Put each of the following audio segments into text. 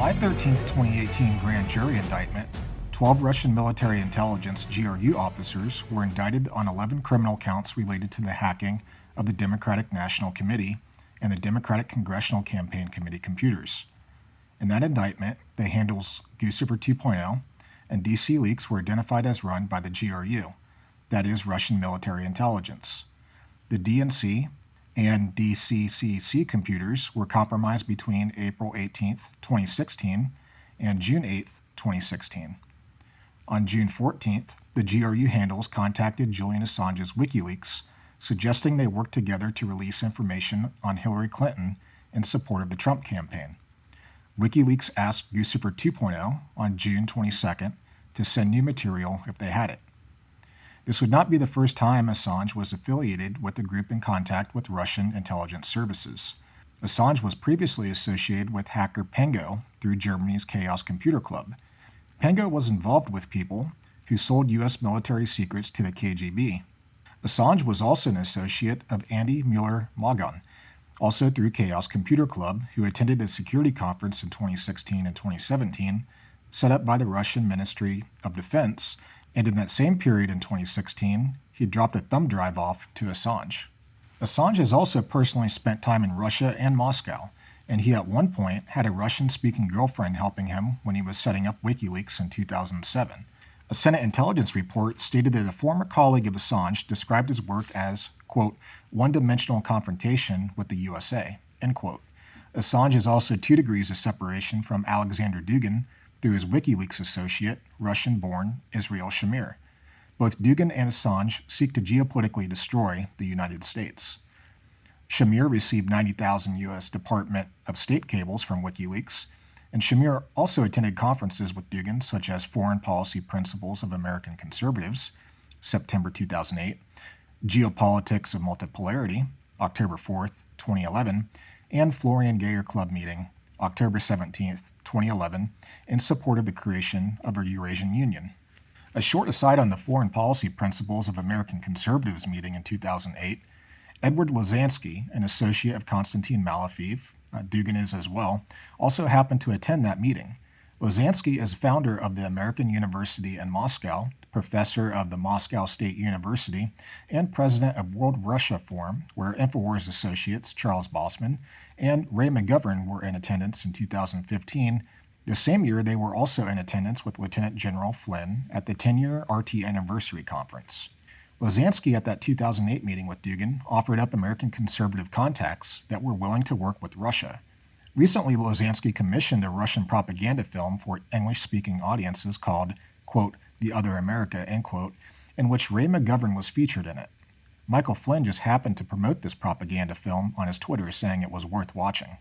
July 13, 2018 grand jury indictment, 12 Russian military intelligence GRU officers were indicted on 11 criminal counts related to the hacking of the Democratic National Committee and the Democratic Congressional Campaign Committee computers. In that indictment, the handles Guccifer 2.0 and DC leaks were identified as run by the GRU, that is, Russian military intelligence. The DNC and DCCC computers were compromised between April 18, 2016 and June 8, 2016. On June 14th, the GRU handles contacted Julian Assange's WikiLeaks, suggesting they work together to release information on Hillary Clinton in support of the Trump campaign. WikiLeaks asked Guccifer 2.0 on June 22nd to send new material if they had it. This would not be the first time Assange was affiliated with a group in contact with Russian intelligence services. Assange was previously associated with hacker Pengo through Germany's Chaos Computer Club. Pengo was involved with people who sold U.S. military secrets to the KGB. Assange was also an associate of Andy Mueller-Magan, also through Chaos Computer Club, who attended a security conference in 2016 and 2017, set up by the Russian Ministry of Defense, and in that same period in 2016, he dropped a thumb drive off to Assange. Assange has also personally spent time in Russia and Moscow, and he at one point had a Russian-speaking girlfriend helping him when he was setting up WikiLeaks in 2007. A Senate intelligence report stated that a former colleague of Assange described his work as, quote, one-dimensional confrontation with the USA, end quote. Assange is also 2 degrees of separation from Alexander Dugin through his WikiLeaks associate, Russian-born Israel Shamir. Both Dugin and Assange seek to geopolitically destroy the United States. Shamir received 90,000 U.S. Department of State cables from WikiLeaks, and Shamir also attended conferences with Dugin such as Foreign Policy Principles of American Conservatives, September 2008, Geopolitics of Multipolarity, October 4th, 2011, and Florian Geyer Club meeting, October 17th, 2011, in support of the creation of a Eurasian Union. A short aside on the Foreign Policy Principles of American Conservatives meeting in 2008, Edward Lozansky, an associate of Konstantin Malafeev, Dugin is as well, also happened to attend that meeting. Lozansky is founder of the American University in Moscow, professor of the Moscow State University, and president of World Russia Forum, where InfoWars associates Charles Bossman and Ray McGovern were in attendance in 2015. The same year, they were also in attendance with Lieutenant General Flynn at the 10-year RT Anniversary Conference. Lozansky at that 2008 meeting with Dugin offered up American conservative contacts that were willing to work with Russia. Recently, Lozansky commissioned a Russian propaganda film for English-speaking audiences called, quote, The Other America, end quote, in which Ray McGovern was featured in it. Michael Flynn just happened to promote this propaganda film on his Twitter, saying it was worth watching.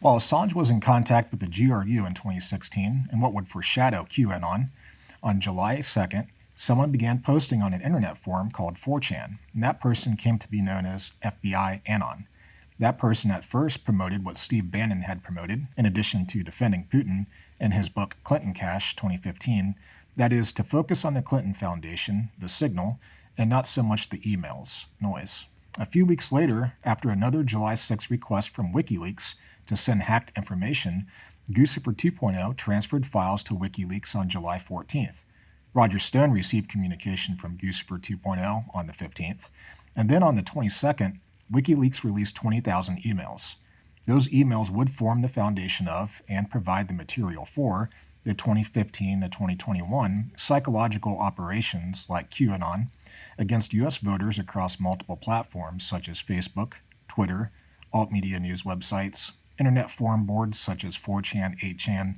While Assange was in contact with the GRU in 2016 in what would foreshadow QAnon, on July 2nd, someone began posting on an internet forum called 4chan, and that person came to be known as FBI Anon. That person at first promoted what Steve Bannon had promoted, in addition to defending Putin, in his book Clinton Cash 2015, that is, to focus on the Clinton Foundation, the signal, and not so much the emails, noise. A few weeks later, after another July 6 request from WikiLeaks to send hacked information, Guccifer 2.0 transferred files to WikiLeaks on July 14th. Roger Stone received communication from Guccifer 2.0 on the 15th, and then on the 22nd, WikiLeaks released 20,000 emails. Those emails would form the foundation of, and provide the material for, the 2015 to 2021 psychological operations like QAnon against U.S. voters across multiple platforms such as Facebook, Twitter, alt-media news websites, internet forum boards such as 4chan, 8chan,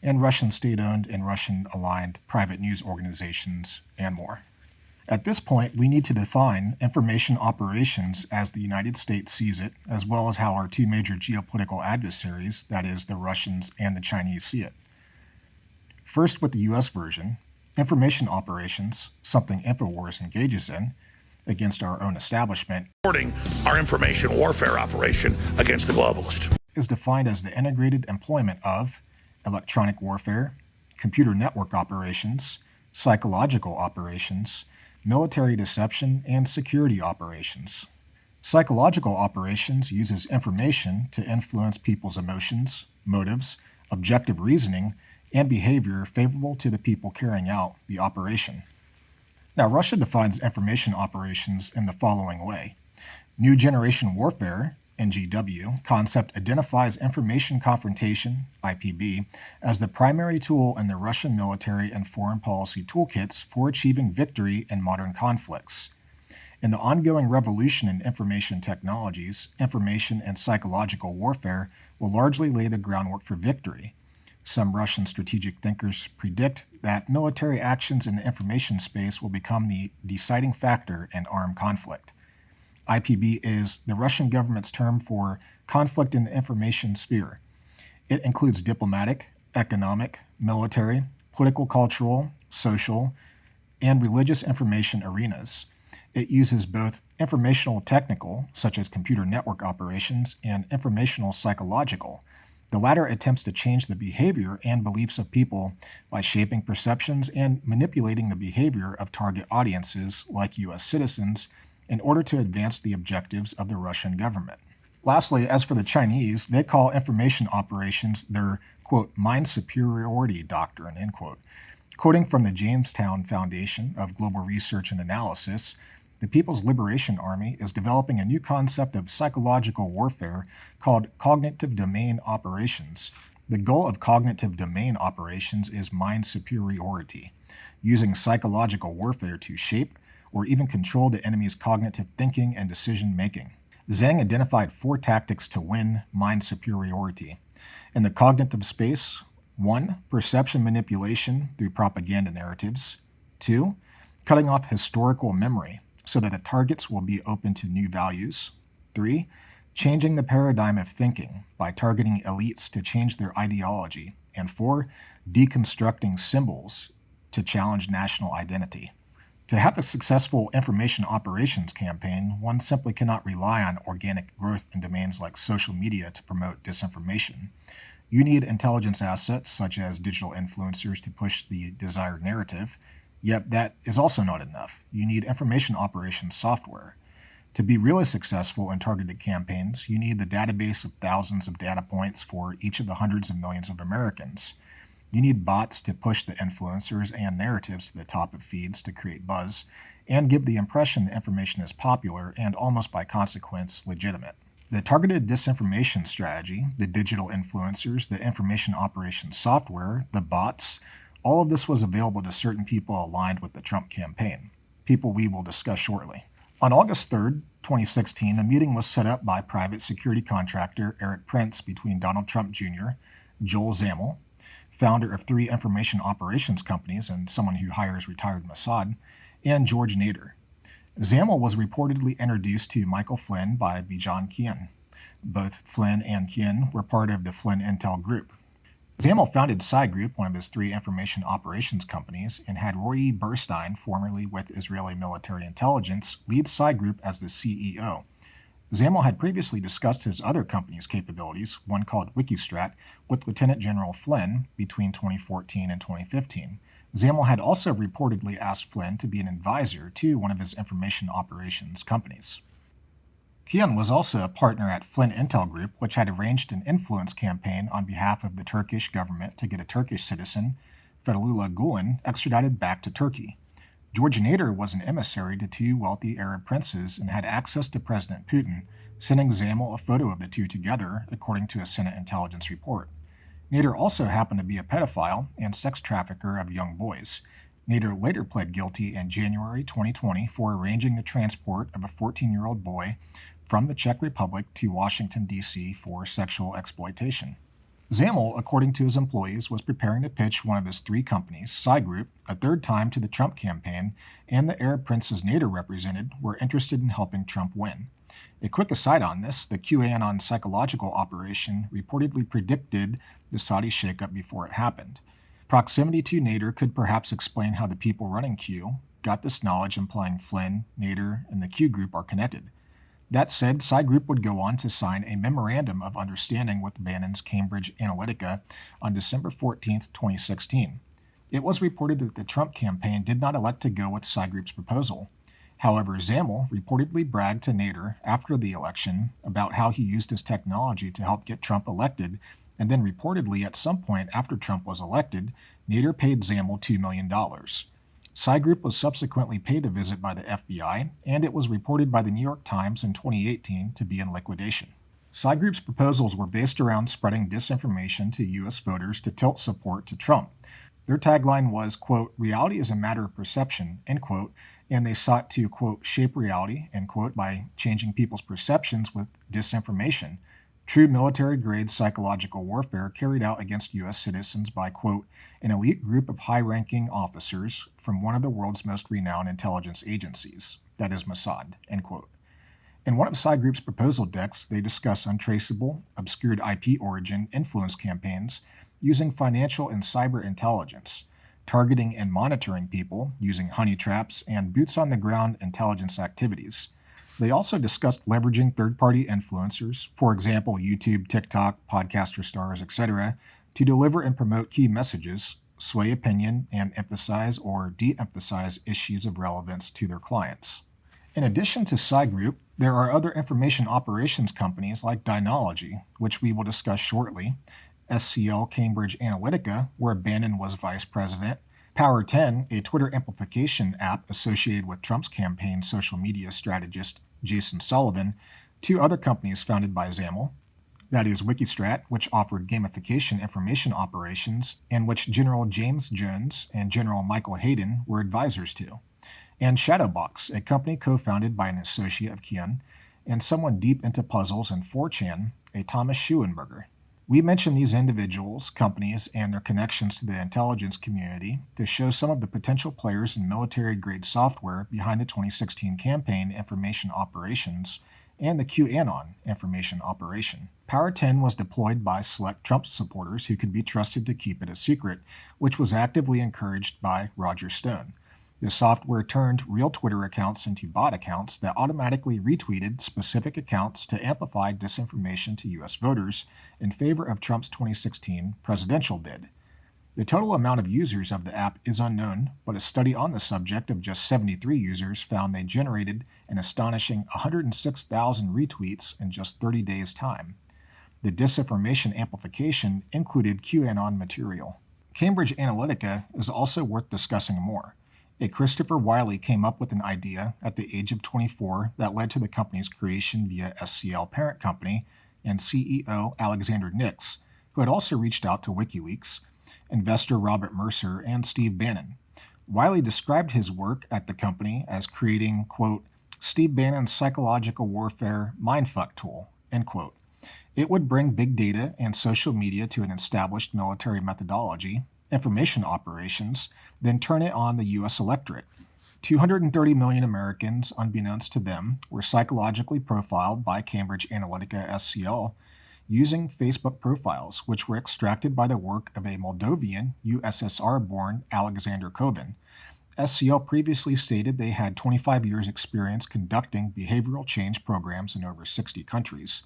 and Russian state-owned and Russian-aligned private news organizations, and more. At this point, we need to define information operations as the United States sees it, as well as how our 2 major geopolitical adversaries, that is, the Russians and the Chinese, see it. First, with the U.S. version, information operations, something InfoWars engages in, against our own establishment, supporting our information warfare operation against the globalists, is defined as the integrated employment of electronic warfare, computer network operations, psychological operations, military deception, and security operations. Psychological operations uses information to influence people's emotions, motives, objective reasoning, and behavior favorable to the people carrying out the operation. Now, Russia defines information operations in the following way. New Generation Warfare, NGW, concept identifies information confrontation, IPB, as the primary tool in the Russian military and foreign policy toolkits for achieving victory in modern conflicts. In the ongoing revolution in information technologies, information and psychological warfare will largely lay the groundwork for victory. Some Russian strategic thinkers predict that military actions in the information space will become the deciding factor in armed conflict. IPB is the Russian government's term for conflict in the information sphere. It includes diplomatic, economic, military, political, cultural, social, and religious information arenas. It uses both informational technical, such as computer network operations, and informational psychological. The latter attempts to change the behavior and beliefs of people by shaping perceptions and manipulating the behavior of target audiences, like U.S. citizens, in order to advance the objectives of the Russian government. Lastly, as for the Chinese, they call information operations their, quote, mind superiority doctrine, end quote. Quoting from the Jamestown Foundation of Global Research and Analysis, the People's Liberation Army is developing a new concept of psychological warfare called cognitive domain operations. The goal of cognitive domain operations is mind superiority, using psychological warfare to shape or even control the enemy's cognitive thinking and decision-making. Zhang identified 4 tactics to win mind superiority. In the cognitive space, 1. Perception manipulation through propaganda narratives. 2. Cutting off historical memory so that the targets will be open to new values. 3. Changing the paradigm of thinking by targeting elites to change their ideology. And 4. Deconstructing symbols to challenge national identity. To have a successful information operations campaign, one simply cannot rely on organic growth in domains like social media to promote disinformation. You need intelligence assets such as digital influencers to push the desired narrative, yet that is also not enough. You need information operations software. To be really successful in targeted campaigns, you need the database of thousands of data points for each of the hundreds of millions of Americans. You need bots to push the influencers and narratives to the top of feeds to create buzz and give the impression the information is popular and almost by consequence legitimate. The targeted disinformation strategy, the digital influencers, the information operations software, the bots, all of this was available to certain people aligned with the Trump campaign, people we will discuss shortly. On August 3rd, 2016, a meeting was set up by private security contractor Eric Prince between Donald Trump Jr., Joel Zamel, founder of 3 information operations companies and someone who hires retired Mossad, and George Nader. Zamel was reportedly introduced to Michael Flynn by Bijan Kian. Both Flynn and Kian were part of the Flynn Intel Group. Zamel founded Psy Group, one of his 3 information operations companies, and had Roy Burstein, formerly with Israeli military intelligence, lead Psy Group as the CEO. Zamel had previously discussed his other company's capabilities, one called Wikistrat, with Lieutenant General Flynn between 2014 and 2015. Zamel had also reportedly asked Flynn to be an advisor to one of his information operations companies. Kian was also a partner at Flynn Intel Group, which had arranged an influence campaign on behalf of the Turkish government to get a Turkish citizen, Fethullah Gulen, extradited back to Turkey. George Nader was an emissary to 2 wealthy Arab princes and had access to President Putin, sending Zamel a photo of the 2 together, according to a Senate intelligence report. Nader also happened to be a pedophile and sex trafficker of young boys. Nader later pled guilty in January 2020 for arranging the transport of a 14-year-old boy from the Czech Republic to Washington, D.C. for sexual exploitation. Zamel, according to his employees, was preparing to pitch one of his 3 companies, Psy Group, a 3rd time to the Trump campaign, and the Arab princes Nader represented were interested in helping Trump win. A quick aside on this, the QAnon psychological operation reportedly predicted the Saudi shakeup before it happened. Proximity to Nader could perhaps explain how the people running Q got this knowledge, implying Flynn, Nader, and the Q group are connected. That said, Psy Group would go on to sign a memorandum of understanding with Bannon's Cambridge Analytica on December 14, 2016. It was reported that the Trump campaign did not elect to go with Psy Group's proposal. However, Zamel reportedly bragged to Nader after the election about how he used his technology to help get Trump elected and then reportedly at some point after Trump was elected, Nader paid Zamel $2 million. Psy Group was subsequently paid a visit by the FBI, and it was reported by the New York Times in 2018 to be in liquidation. Psy Group's proposals were based around spreading disinformation to U.S. voters to tilt support to Trump. Their tagline was, quote, "Reality is a matter of perception," end quote, and they sought to, quote, "shape reality," end quote, by changing people's perceptions with disinformation, true military-grade psychological warfare carried out against U.S. citizens by, quote, "an elite group of high-ranking officers from one of the world's most renowned intelligence agencies," that is Mossad, end quote. In one of Psy Group's proposal decks, they discuss untraceable, obscured IP origin influence campaigns using financial and cyber intelligence, targeting and monitoring people using honey traps and boots-on-the-ground intelligence activities. They also discussed leveraging third-party influencers, for example, YouTube, TikTok, podcaster stars, etc., to deliver and promote key messages, sway opinion, and emphasize or de-emphasize issues of relevance to their clients. In addition to Psy Group, there are other information operations companies like Dynology, which we will discuss shortly, SCL Cambridge Analytica, where Bannon was vice president, Power 10, a Twitter amplification app associated with Trump's campaign social media strategist Jason Sullivan, two other companies founded by Zamel, that is Wikistrat, which offered gamification information operations, and which General James Jones and General Michael Hayden were advisors to, and Shadowbox, a company co-founded by an associate of QAnon and someone deep into puzzles and 4chan, a Thomas Schuenberger. We mention these individuals, companies, and their connections to the intelligence community to show some of the potential players in military-grade software behind the 2016 campaign information operations and the QAnon information operation. Power 10 was deployed by select Trump supporters who could be trusted to keep it a secret, which was actively encouraged by Roger Stone. The software turned real Twitter accounts into bot accounts that automatically retweeted specific accounts to amplify disinformation to U.S. voters in favor of Trump's 2016 presidential bid. The total amount of users of the app is unknown, but a study on the subject of just 73 users found they generated an astonishing 106,000 retweets in just 30 days' time. The disinformation amplification included QAnon material. Cambridge Analytica is also worth discussing more. A Christopher Wiley came up with an idea at the age of 24 that led to the company's creation via SCL parent company and CEO Alexander Nix, who had also reached out to WikiLeaks, investor Robert Mercer, and Steve Bannon. Wiley described his work at the company as creating, quote, "Steve Bannon's psychological warfare mindfuck tool," end quote. It would bring big data and social media to an established military methodology, information operations, then turn it on the U.S. electorate. 230 million Americans, unbeknownst to them, were psychologically profiled by Cambridge Analytica SCL using Facebook profiles, which were extracted by the work of a Moldovan, USSR-born Alexander Kovin. SCL previously stated they had 25 years' experience conducting behavioral change programs in over 60 countries.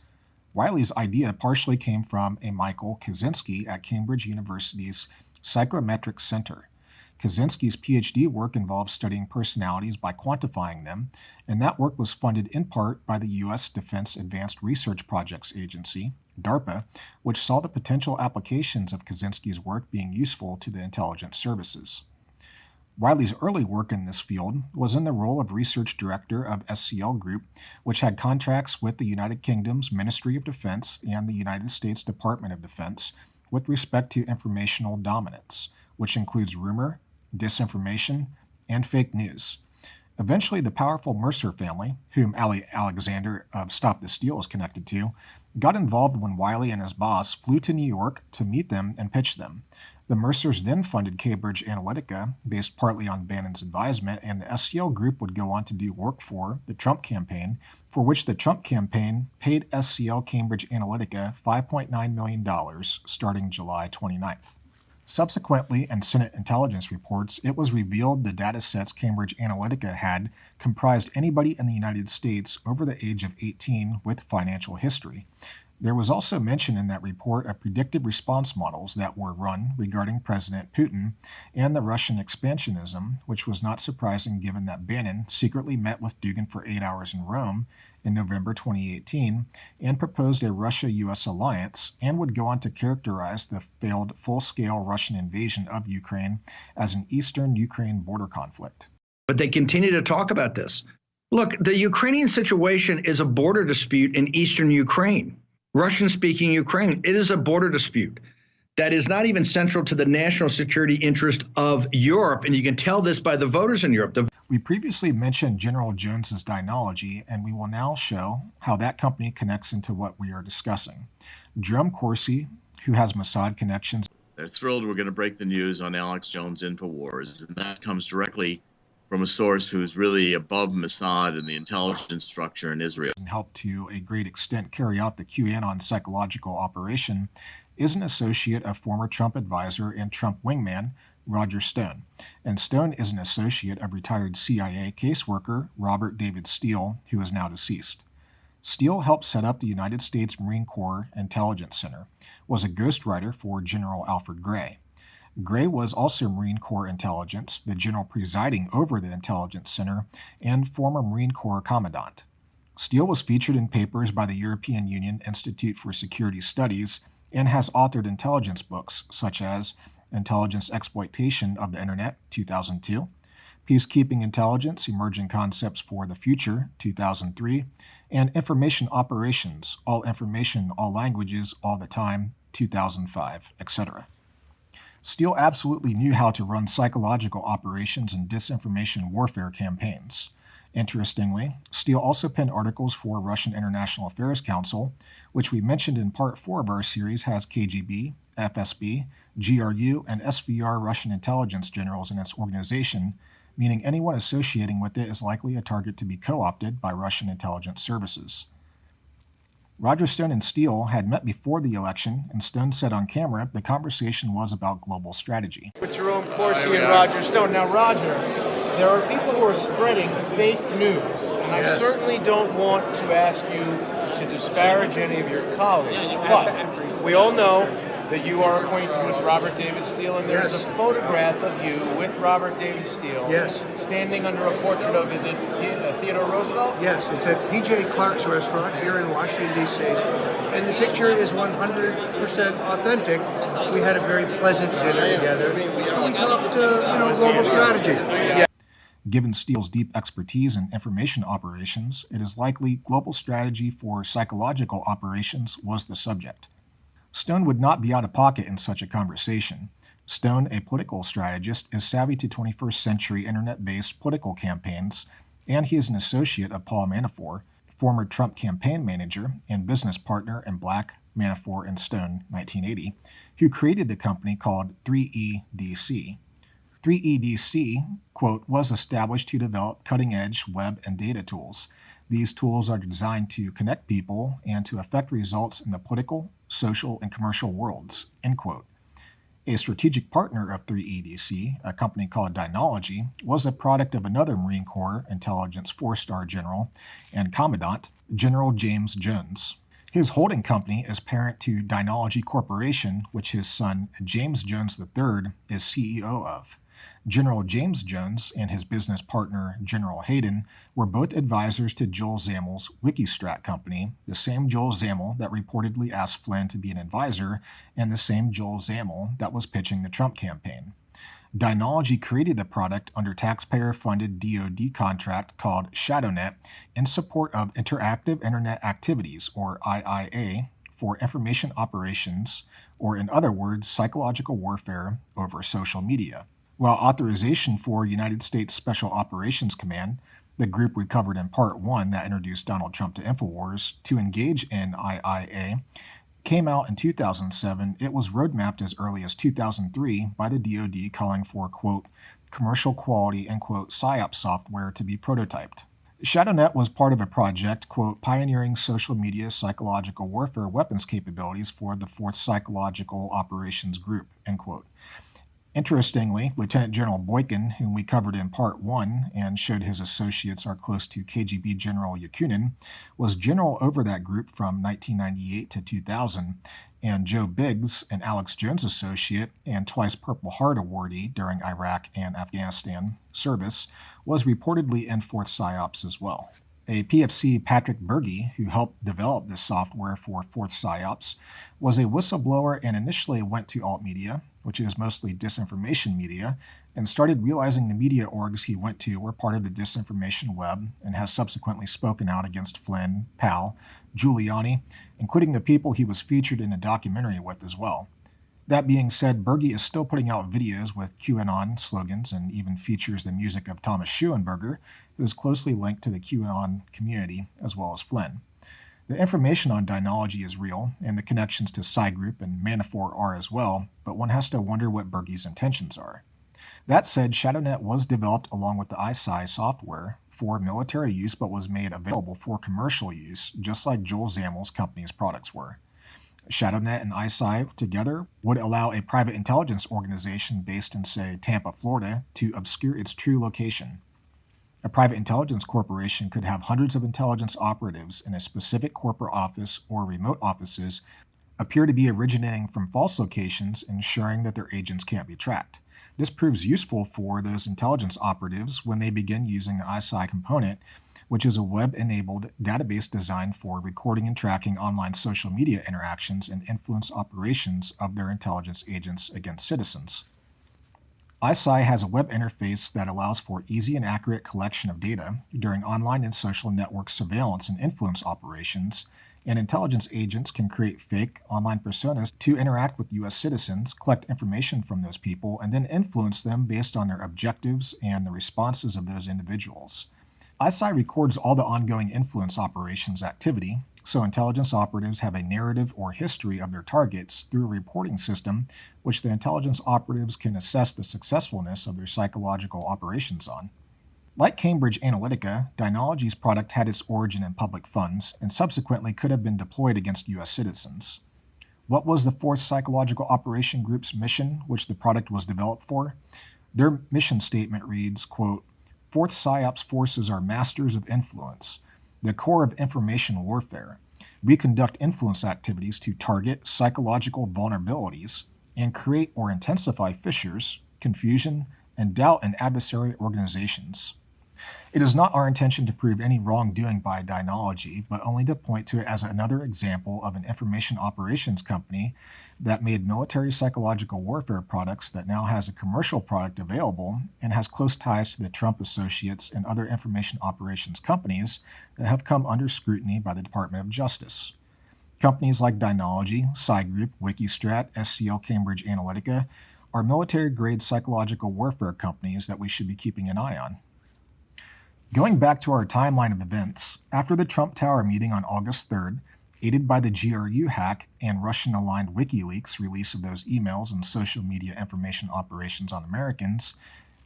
Wiley's idea partially came from a Michael Kaczynski at Cambridge University's Psychometric Center. Kaczynski's PhD work involved studying personalities by quantifying them, and that work was funded in part by the U.S. Defense Advanced Research Projects Agency, DARPA, which saw the potential applications of Kaczynski's work being useful to the intelligence services. Wiley's early work in this field was in the role of research director of SCL Group, which had contracts with the United Kingdom's Ministry of Defense and the United States Department of Defense with respect to informational dominance, which includes rumor, disinformation, and fake news. Eventually, the powerful Mercer family, whom Ali Alexander of Stop the Steal is connected to, got involved when Wiley and his boss flew to New York to meet them and pitch them. The Mercers then funded Cambridge Analytica, based partly on Bannon's advisement, and the SCL Group would go on to do work for the Trump campaign, for which the Trump campaign paid SCL Cambridge Analytica $5.9 million starting July 29th. Subsequently, in Senate intelligence reports, it was revealed the datasets Cambridge Analytica had comprised anybody in the United States over the age of 18 with financial history. There was also mention in that report of predictive response models that were run regarding President Putin and the Russian expansionism, which was not surprising given that Bannon secretly met with Dugin for 8 hours in Rome in November 2018 and proposed a Russia-U.S. alliance, and would go on to characterize the failed full-scale Russian invasion of Ukraine as an eastern Ukraine border conflict. But they continue to talk about this. Look, the Ukrainian situation is a border dispute in eastern Ukraine, Russian-speaking Ukraine. It is a border dispute that is not even central to the national security interest of Europe, and you can tell this by the voters in Europe. We previously mentioned General Jones's Dinology, and we will now show how that company connects into what we are discussing. Jerome Corsi, who has Mossad connections, they're thrilled we're going to break the news on Alex Jones InfoWars, and that comes directly from a source who's really above Mossad and the intelligence structure in Israel. And helped to a great extent carry out the QAnon psychological operation, is an associate of former Trump advisor and Trump wingman Roger Stone. And Stone is an associate of retired CIA caseworker Robert David Steele, who is now deceased. Steele helped set up the United States Marine Corps Intelligence Center, was a ghostwriter for General Alfred Gray. Gray was also Marine Corps Intelligence, the general presiding over the Intelligence Center, and former Marine Corps Commandant. Steele was featured in papers by the European Union Institute for Security Studies and has authored intelligence books such as Intelligence Exploitation of the Internet, 2002, Peacekeeping Intelligence, Emerging Concepts for the Future, 2003, and Information Operations, All Information, All Languages, All the Time, 2005, etc. Steele absolutely knew how to run psychological operations and disinformation warfare campaigns. Interestingly, Steele also penned articles for Russian International Affairs Council, which we mentioned in Part 4 of our series has KGB, FSB, GRU, and SVR Russian intelligence generals in its organization, meaning anyone associating with it is likely a target to be co-opted by Russian intelligence services. Roger Stone and Steele had met before the election, and Stone said on camera the conversation was about global strategy. With Jerome Corsi and Roger Stone. Now, Roger, there are people who are spreading fake news, and I certainly don't want to ask you to disparage any of your colleagues, but we all know that you are acquainted with Robert David Steele, and there's a photograph of you with Robert David Steele standing under a portrait of, is it Theodore Roosevelt? Yes, it's at P.J. Clark's restaurant here in Washington, D.C., and the picture is 100% authentic. We had a very pleasant dinner together, and we talked global strategy. Yeah. Given Steele's deep expertise in information operations, it is likely global strategy for psychological operations was the subject. Stone would not be out of pocket in such a conversation. Stone, a political strategist, is savvy to 21st century internet-based political campaigns, and he is an associate of Paul Manafort, former Trump campaign manager and business partner in Black, Manafort, and Stone, 1980, who created a company called 3EDC. 3EDC, quote, was established to develop cutting-edge web and data tools. These tools are designed to connect people and to affect results in the political, social, and commercial worlds, end quote. A strategic partner of 3EDC, a company called Dinology, was a product of another Marine Corps Intelligence 4-star general and commandant, General James Jones. His holding company is parent to Dinology Corporation, which his son, James Jones III, is CEO of. General James Jones and his business partner, General Hayden, were both advisors to Joel Zammel's Wikistrat company, the same Joel Zammel that reportedly asked Flynn to be an advisor, and the same Joel Zammel that was pitching the Trump campaign. Dinology created the product under taxpayer-funded DoD contract called ShadowNet in support of Interactive Internet Activities, or IIA, for information operations, or in other words, psychological warfare over social media. While authorization for United States Special Operations Command, the group we covered in Part 1 that introduced Donald Trump to InfoWars, to engage in IIA, came out in 2007, it was roadmapped as early as 2003 by the DoD calling for, quote, commercial quality, end quote, PSYOP software to be prototyped. ShadowNet was part of a project, quote, pioneering social media psychological warfare weapons capabilities for the 4th Psychological Operations Group, end quote. Interestingly, Lieutenant General Boykin, whom we covered in Part 1 and showed his associates are close to KGB General Yakunin, was general over that group from 1998 to 2000, and Joe Biggs, an Alex Jones associate and twice Purple Heart awardee during Iraq and Afghanistan service, was reportedly in 4th PSYOPs as well. A PFC Patrick Berge, who helped develop this software for Fourth PSYOPs, was a whistleblower and initially went to alt media, which is mostly disinformation media, and started realizing the media orgs he went to were part of the disinformation web and has subsequently spoken out against Flynn, Powell, Giuliani, including the people he was featured in a documentary with as well. That being said, Berge is still putting out videos with QAnon slogans and even features the music of Thomas Schoenberger, who is closely linked to the QAnon community, as well as Flynn. The information on Dinology is real, and the connections to Psy Group and Manafort are as well, but one has to wonder what Berge's intentions are. That said, ShadowNet was developed along with the ISI software for military use, but was made available for commercial use, just like Joel Zammel's company's products were. ShadowNet and ISI together would allow a private intelligence organization based in, say, Tampa, Florida, to obscure its true location. A private intelligence corporation could have hundreds of intelligence operatives in a specific corporate office or remote offices appear to be originating from false locations, ensuring that their agents can't be tracked. This proves useful for those intelligence operatives when they begin using the ISI component, which is a web-enabled database designed for recording and tracking online social media interactions and influence operations of their intelligence agents against citizens. ISI has a web interface that allows for easy and accurate collection of data during online and social network surveillance and influence operations, and intelligence agents can create fake online personas to interact with U.S. citizens, collect information from those people, and then influence them based on their objectives and the responses of those individuals. ISI records all the ongoing influence operations activity, so intelligence operatives have a narrative or history of their targets through a reporting system which the intelligence operatives can assess the successfulness of their psychological operations on. Like Cambridge Analytica, Dinology's product had its origin in public funds and subsequently could have been deployed against U.S. citizens. What was the Fourth Psychological Operation Group's mission, which the product was developed for? Their mission statement reads, quote, "Fourth PSYOPs forces are masters of influence, the core of information warfare. We conduct influence activities to target psychological vulnerabilities and create or intensify fissures, confusion, and doubt in adversary organizations. It is not our intention to prove any wrongdoing by Dinology, but only to point to it as another example of an information operations company that made military psychological warfare products that now has a commercial product available and has close ties to the Trump associates and other information operations companies that have come under scrutiny by the Department of Justice. Companies like Dinology, Psy Group, Wikistrat, SCL Cambridge Analytica are military-grade psychological warfare companies that we should be keeping an eye on. Going back to our timeline of events, after the Trump Tower meeting on August 3rd, aided by the GRU hack and Russian-aligned WikiLeaks release of those emails and social media information operations on Americans,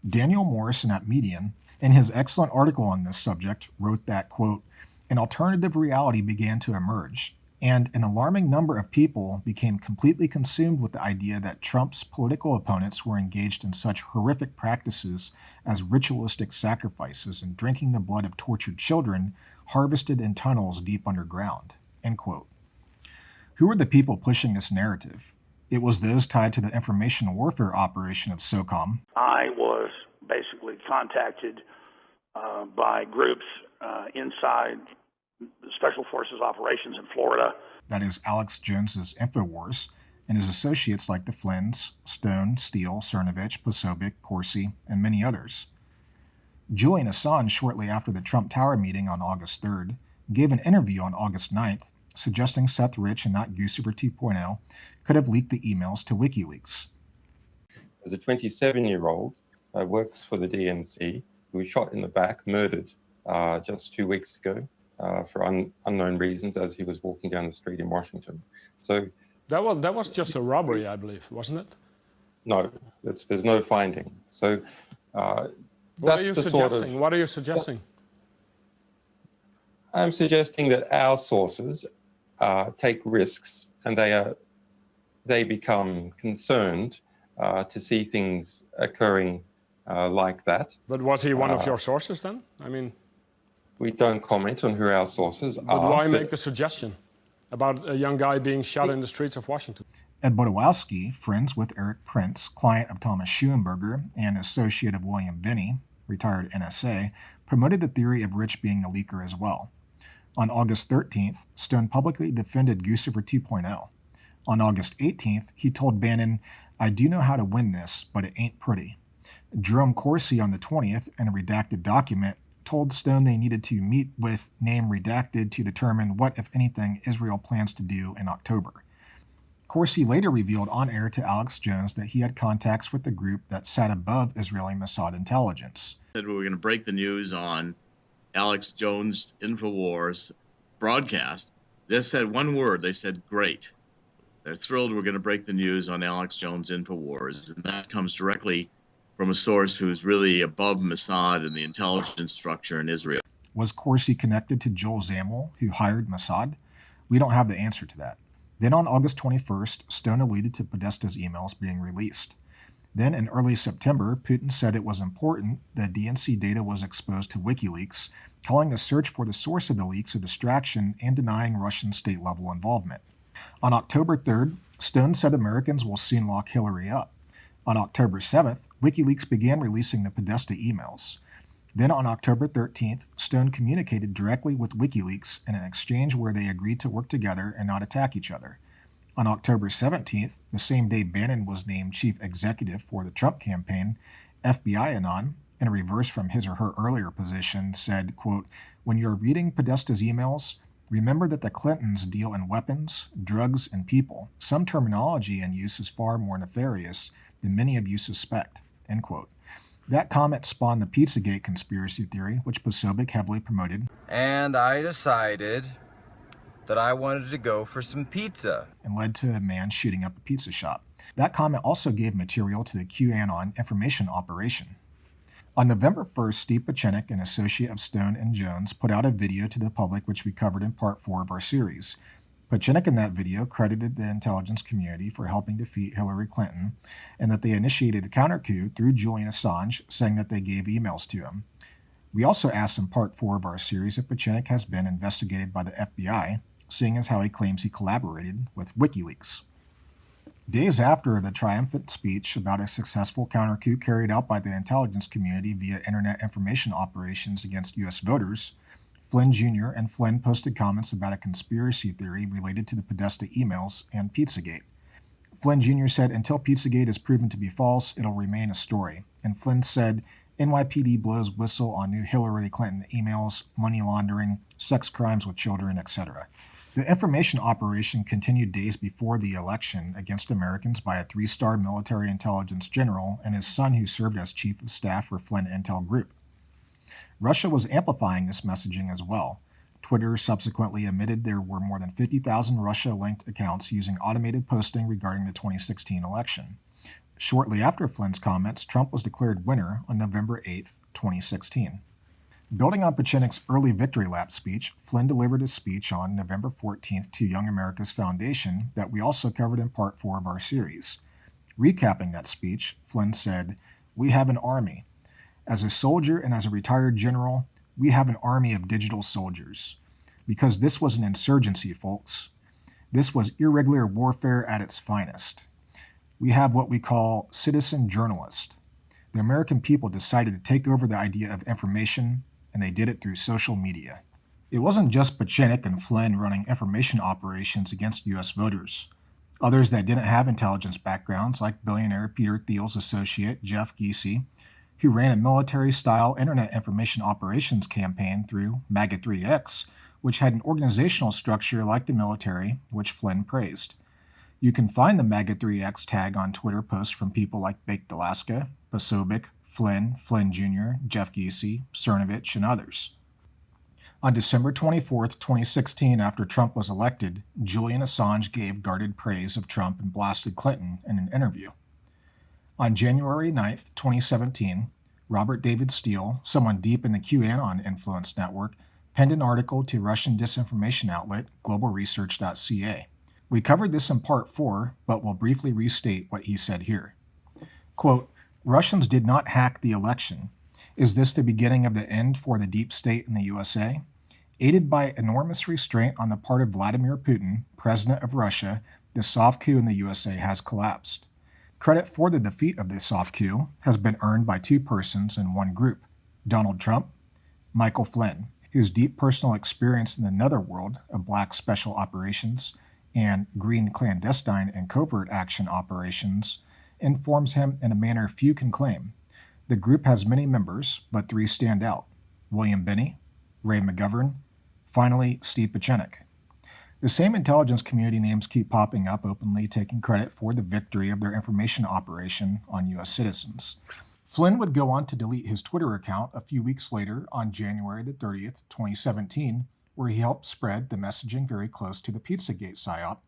Daniel Morrison at Medium, in his excellent article on this subject, wrote that, quote, "An alternative reality began to emerge, and an alarming number of people became completely consumed with the idea that Trump's political opponents were engaged in such horrific practices as ritualistic sacrifices and drinking the blood of tortured children harvested in tunnels deep underground." End quote. Who were the people pushing this narrative? It was those tied to the information warfare operation of SOCOM. I was basically contacted by groups inside the Special Forces operations in Florida. That is Alex Jones's InfoWars, and his associates like the Flynns, Stone, Steele, Cernovich, Posobiec, Corsi, and many others. Julian Assange, shortly after the Trump Tower meeting on August 3rd, gave an interview on August 9th, suggesting Seth Rich and not Guccifer 2.0 could have leaked the emails to WikiLeaks. As a 27-year-old works for the DNC, who was shot in the back, murdered just 2 weeks ago for unknown reasons as he was walking down the street in Washington. So that was just a robbery, I believe, wasn't it? No, there's no finding. So what are you suggesting? What are you suggesting? I'm suggesting that our sources take risks, and they become concerned to see things occurring like that. But was he one of your sources then? I mean, we don't comment on who our sources are. But why make the suggestion about a young guy being shot in the streets of Washington? Ed Bodowski, friends with Eric Prince, client of Thomas Schoenberger and associate of William Binney, retired NSA, promoted the theory of Rich being the leaker as well. On August 13th, Stone publicly defended Guccifer 2.0. On August 18th, he told Bannon, "I do know how to win this, but it ain't pretty." Jerome Corsi on the 20th, in a redacted document, told Stone they needed to meet with name redacted to determine what, if anything, Israel plans to do in October. Corsi later revealed on air to Alex Jones that he had contacts with the group that sat above Israeli Mossad intelligence. Said we were going to break the news on Alex Jones' InfoWars broadcast. They said one word. They said, "Great." They're thrilled we're going to break the news on Alex Jones' InfoWars. And that comes directly from a source who's really above Mossad and the intelligence structure in Israel. Was Corsi connected to Joel Zamel, who hired Mossad? We don't have the answer to that. Then on August 21st, Stone alluded to Podesta's emails being released. Then in early September, Putin said it was important that DNC data was exposed to WikiLeaks, calling the search for the source of the leaks a distraction and denying Russian state-level involvement. On October 3rd, Stone said Americans will soon lock Hillary up. On October 7th, WikiLeaks began releasing the Podesta emails. Then on October 13th, Stone communicated directly with WikiLeaks in an exchange where they agreed to work together and not attack each other. On October 17th, the same day Bannon was named chief executive for the Trump campaign, FBI-Anon, in a reverse from his or her earlier position, said, quote, "When you're reading Podesta's emails, remember that the Clintons deal in weapons, drugs, and people. Some terminology in use is far more nefarious than many of you suspect," end quote. That comment spawned the Pizzagate conspiracy theory, which Posobiec heavily promoted. And I decided that I wanted to go for some pizza. And led to a man shooting up a pizza shop. That comment also gave material to the QAnon information operation. On November 1st, Steve Pieczenik, an associate of Stone and Jones, put out a video to the public which we covered in part 4 of our series. Pieczenik in that video credited the intelligence community for helping defeat Hillary Clinton and that they initiated a counter-coup through Julian Assange, saying that they gave emails to him. We also asked in part 4 of our series if Pieczenik has been investigated by the FBI, seeing as how he claims he collaborated with WikiLeaks. Days after the triumphant speech about a successful counter-coup carried out by the intelligence community via internet information operations against U.S. voters, Flynn Jr. and Flynn posted comments about a conspiracy theory related to the Podesta emails and Pizzagate. Flynn Jr. said, "Until Pizzagate is proven to be false, it'll remain a story." And Flynn said, "NYPD blows whistle on new Hillary Clinton emails, money laundering, sex crimes with children, etc." The information operation continued days before the election against Americans by a 3-star military intelligence general and his son who served as chief of staff for Flynn Intel Group. Russia was amplifying this messaging as well. Twitter subsequently admitted there were more than 50,000 Russia-linked accounts using automated posting regarding the 2016 election. Shortly after Flynn's comments, Trump was declared winner on November 8, 2016. Building on Pieczenik's early victory lap speech, Flynn delivered a speech on November 14th to Young America's Foundation that we also covered in part 4 of our series. Recapping that speech, Flynn said, "We have an army. As a soldier and as a retired general, we have an army of digital soldiers. Because this was an insurgency, folks. This was irregular warfare at its finest. We have what we call citizen journalists. The American people decided to take over the idea of information, and they did it through social media." It wasn't just Pieczenik and Flynn running information operations against U.S. voters. Others that didn't have intelligence backgrounds, like billionaire Peter Thiel's associate Jeff Giese, who ran a military-style internet information operations campaign through MAGA3X, which had an organizational structure like the military, which Flynn praised. You can find the MAGA3X tag on Twitter posts from people like Baked Alaska, Posobiec, Flynn, Flynn Jr., Jeff Giese, Cernovich, and others. On December 24, 2016, after Trump was elected, Julian Assange gave guarded praise of Trump and blasted Clinton in an interview. On January 9, 2017, Robert David Steele, someone deep in the QAnon influence network, penned an article to Russian disinformation outlet globalresearch.ca. We covered this in part 4, but will briefly restate what he said here. Quote, "Russians did not hack the election. Is this the beginning of the end for the deep state in the USA? Aided by enormous restraint on the part of Vladimir Putin, president of Russia, the soft coup in the USA has collapsed. Credit for the defeat of this soft coup has been earned by 2 persons in one group, Donald Trump Michael Flynn, whose deep personal experience in the netherworld of black special operations and green clandestine and covert action operations informs him in a manner few can claim. The group has many members, but 3 stand out: William Binney, Ray McGovern, finally Steve Pieczenik. The same intelligence community names keep popping up, openly taking credit for the victory of their information operation on U.S. citizens. Flynn would go on to delete his Twitter account a few weeks later on January the 30th, 2017, where he helped spread the messaging very close to the Pizzagate psyop,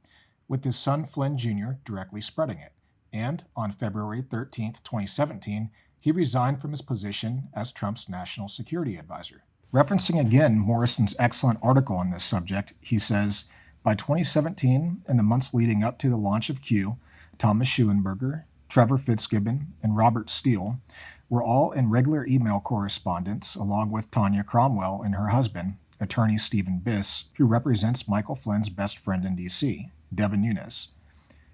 with his son Flynn Jr. directly spreading it. And on February 13th, 2017, he resigned from his position as Trump's national security advisor. Referencing again Morrison's excellent article on this subject, he says, by 2017 and the months leading up to the launch of Q, Thomas Schuenberger, Trevor Fitzgibbon, and Robert Steele were all in regular email correspondence along with Tanya Cromwell and her husband, attorney Stephen Biss, who represents Michael Flynn's best friend in D.C., Devin Nunes.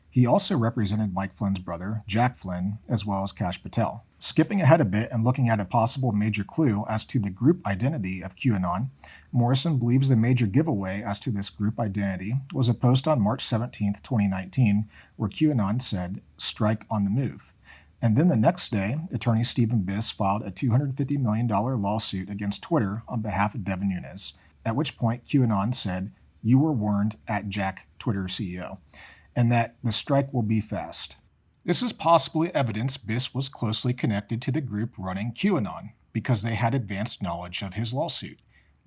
He also represented Mike Flynn's brother, Jack Flynn, as well as Kash Patel. Skipping ahead a bit and looking at a possible major clue as to the group identity of QAnon, Morrison believes the major giveaway as to this group identity was a post on March 17, 2019, where QAnon said, "Strike on the move." And then the next day, attorney Stephen Biss filed a $250 million lawsuit against Twitter on behalf of Devin Nunes, at which point QAnon said, "You were warned at Jack, Twitter CEO," and that the strike will be fast. This is possibly evidence Biss was closely connected to the group running QAnon, because they had advanced knowledge of his lawsuit.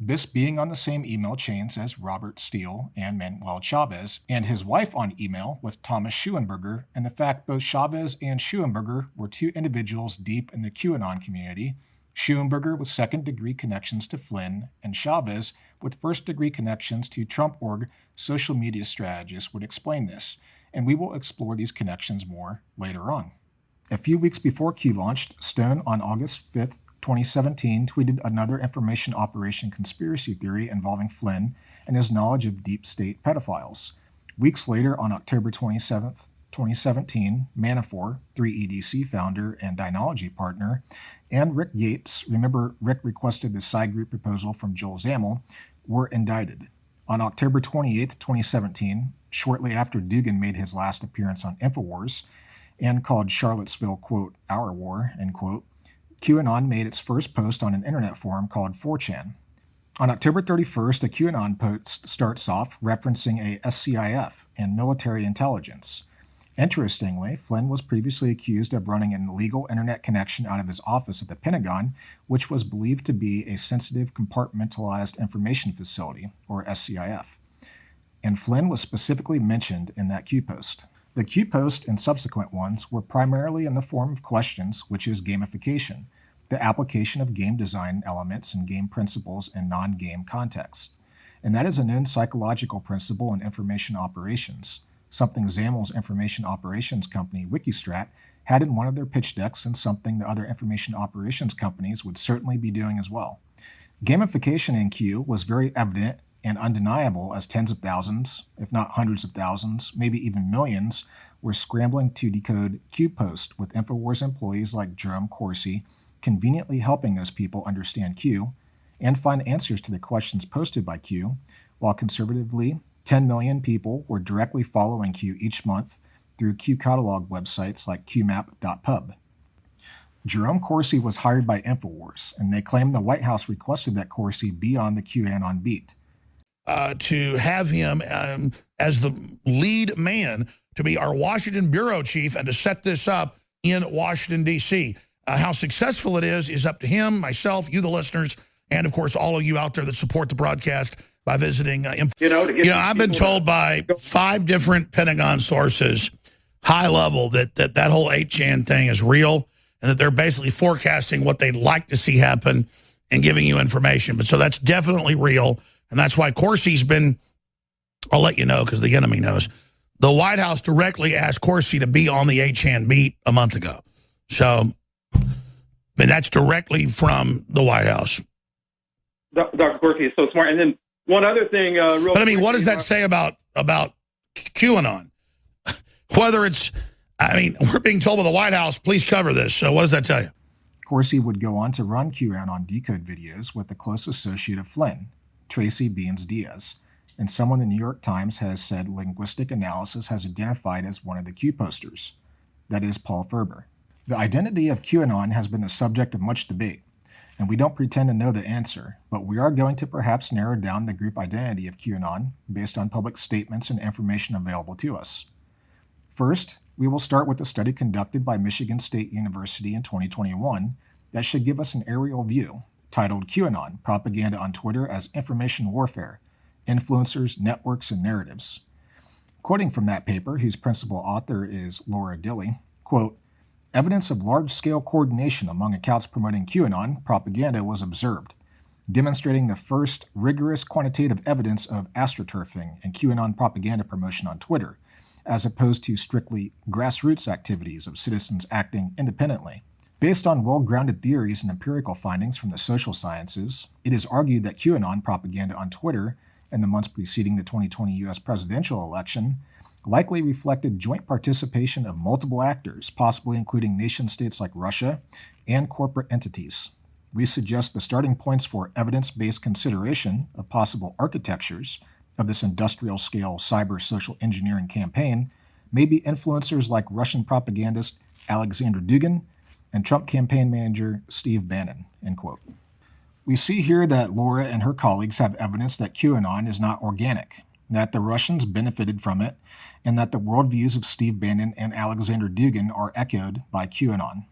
Biss being on the same email chains as Robert Steele and Manuel Chavez, and his wife on email with Thomas Schuenberger, and the fact both Chavez and Schuenberger were 2 individuals deep in the QAnon community, Schuenberger with second-degree connections to Flynn, and Chavez with first-degree connections to Trump org social media strategists would explain this, and we will explore these connections more later on. A few weeks before Q launched, Stone on August 5th, 2017 tweeted another information operation conspiracy theory involving Flynn and his knowledge of deep state pedophiles. Weeks later, on October 27th, 2017, Manafort, 3EDC founder and Dynology partner, and Rick Yates, remember Rick requested the side group proposal from Joel Zamel, were indicted. On October 28th, 2017, shortly after Dugan made his last appearance on InfoWars and called Charlottesville, quote, "our war," end quote, QAnon made its first post on an internet forum called 4chan. On October 31st, a QAnon post starts off referencing a SCIF and military intelligence. Interestingly, Flynn was previously accused of running an illegal internet connection out of his office at the Pentagon, which was believed to be a sensitive compartmentalized information facility, or SCIF. And Flynn was specifically mentioned in that Q post. The Q post and subsequent ones were primarily in the form of questions, which is gamification, the application of game design elements and game principles in non-game contexts. And that is a known psychological principle in information operations, something Zamel's information operations company, Wikistrat, had in one of their pitch decks and something the other information operations companies would certainly be doing as well. Gamification in Q was very evident and undeniable as tens of thousands, if not hundreds of thousands, maybe even millions, were scrambling to decode Q post, with InfoWars employees like Jerome Corsi conveniently helping those people understand Q and find answers to the questions posted by Q, while conservatively 10 million people were directly following Q each month through Q catalog websites like qmap.pub. Jerome Corsi was hired by InfoWars, and they claim the White House requested that Corsi be on the QAnon beat. To have him as the lead man to be our Washington bureau chief and to set this up in Washington, D.C. How successful it is up to him, myself, you, the listeners, and, of course, all of you out there that support the broadcast by visiting. I've been told by 5 different Pentagon sources, high level, that whole 8chan thing is real and that they're basically forecasting what they'd like to see happen and giving you information. But so that's definitely real. And that's why Corsi's been, I'll let you know because the enemy knows, the White House directly asked Corsi to be on the 8chan beat a month ago. So, I mean, that's directly from the White House. Dr. Corsi is so smart. And then one other thing, but I mean, what does that say about QAnon? Whether it's, I mean, we're being told by the White House, please cover this. So what does that tell you? Corsi would go on to run QAnon decode videos with the close associate of Flynn, Tracy Beans Diaz, and someone the New York Times has said linguistic analysis has identified as one of the Q posters, that is Paul Ferber. The identity of QAnon has been the subject of much debate, and we don't pretend to know the answer, but we are going to perhaps narrow down the group identity of QAnon based on public statements and information available to us. First, we will start with a study conducted by Michigan State University in 2021 that should give us an aerial view, titled QAnon, Propaganda on Twitter as Information Warfare, Influencers, Networks, and Narratives. Quoting from that paper, whose principal author is Laura Dilley, quote, "Evidence of large-scale coordination among accounts promoting QAnon propaganda was observed, demonstrating the first rigorous quantitative evidence of astroturfing and QAnon propaganda promotion on Twitter, as opposed to strictly grassroots activities of citizens acting independently. Based on well-grounded theories and empirical findings from the social sciences, it is argued that QAnon propaganda on Twitter in the months preceding the 2020 U.S. presidential election likely reflected joint participation of multiple actors, possibly including nation-states like Russia and corporate entities. We suggest the starting points for evidence-based consideration of possible architectures of this industrial-scale cyber social engineering campaign may be influencers like Russian propagandist Alexander Dugin and Trump campaign manager Steve Bannon," end quote. We see here that Laura and her colleagues have evidence that QAnon is not organic, that the Russians benefited from it, and that the worldviews of Steve Bannon and Alexander Dugin are echoed by QAnon.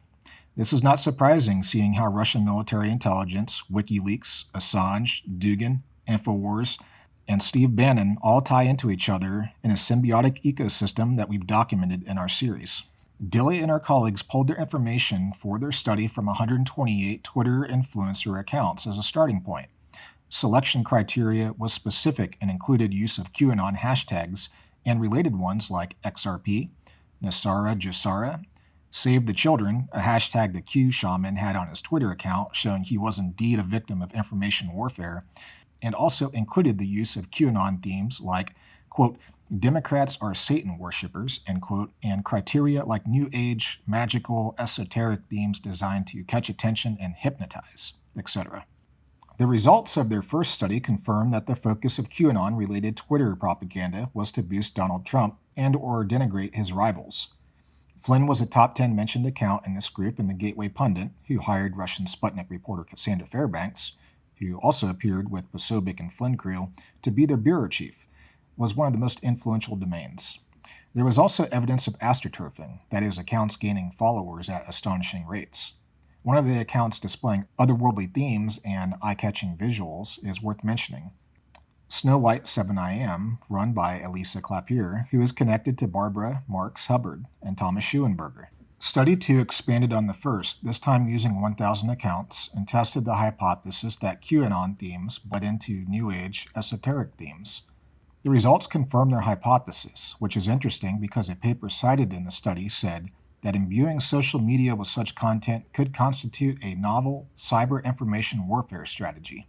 This is not surprising, seeing how Russian military intelligence, WikiLeaks, Assange, Dugin, InfoWars, and Steve Bannon all tie into each other in a symbiotic ecosystem that we've documented in our series. Dilley and her colleagues pulled their information for their study from 128 Twitter influencer accounts as a starting point. Selection criteria was specific and included use of QAnon hashtags and related ones like XRP, Nasara Jasara, Save the Children, a hashtag the Q shaman had on his Twitter account showing he was indeed a victim of information warfare, and also included the use of QAnon themes like, quote, "Democrats are Satan worshippers," end quote, and criteria like New Age, magical, esoteric themes designed to catch attention and hypnotize, etc. The results of their first study confirm that the focus of QAnon-related Twitter propaganda was to boost Donald Trump and or denigrate his rivals. Flynn was a top 10 mentioned account in this group, and the Gateway Pundit, who hired Russian Sputnik reporter Cassandra Fairbanks, who also appeared with Posobiec and Flynn crew, to be their bureau chief, was one of the most influential domains. There was also evidence of astroturfing, that is, accounts gaining followers at astonishing rates. One of the accounts displaying otherworldly themes and eye-catching visuals is worth mentioning. Snow White 7IM, run by Elisa Clapier, who is connected to Barbara Marx Hubbard and Thomas Schuenberger. Study 2 expanded on the first, this time using 1,000 accounts, and tested the hypothesis that QAnon themes bled into New Age esoteric themes. The results confirm their hypothesis, which is interesting because a paper cited in the study said that imbuing social media with such content could constitute a novel cyber information warfare strategy.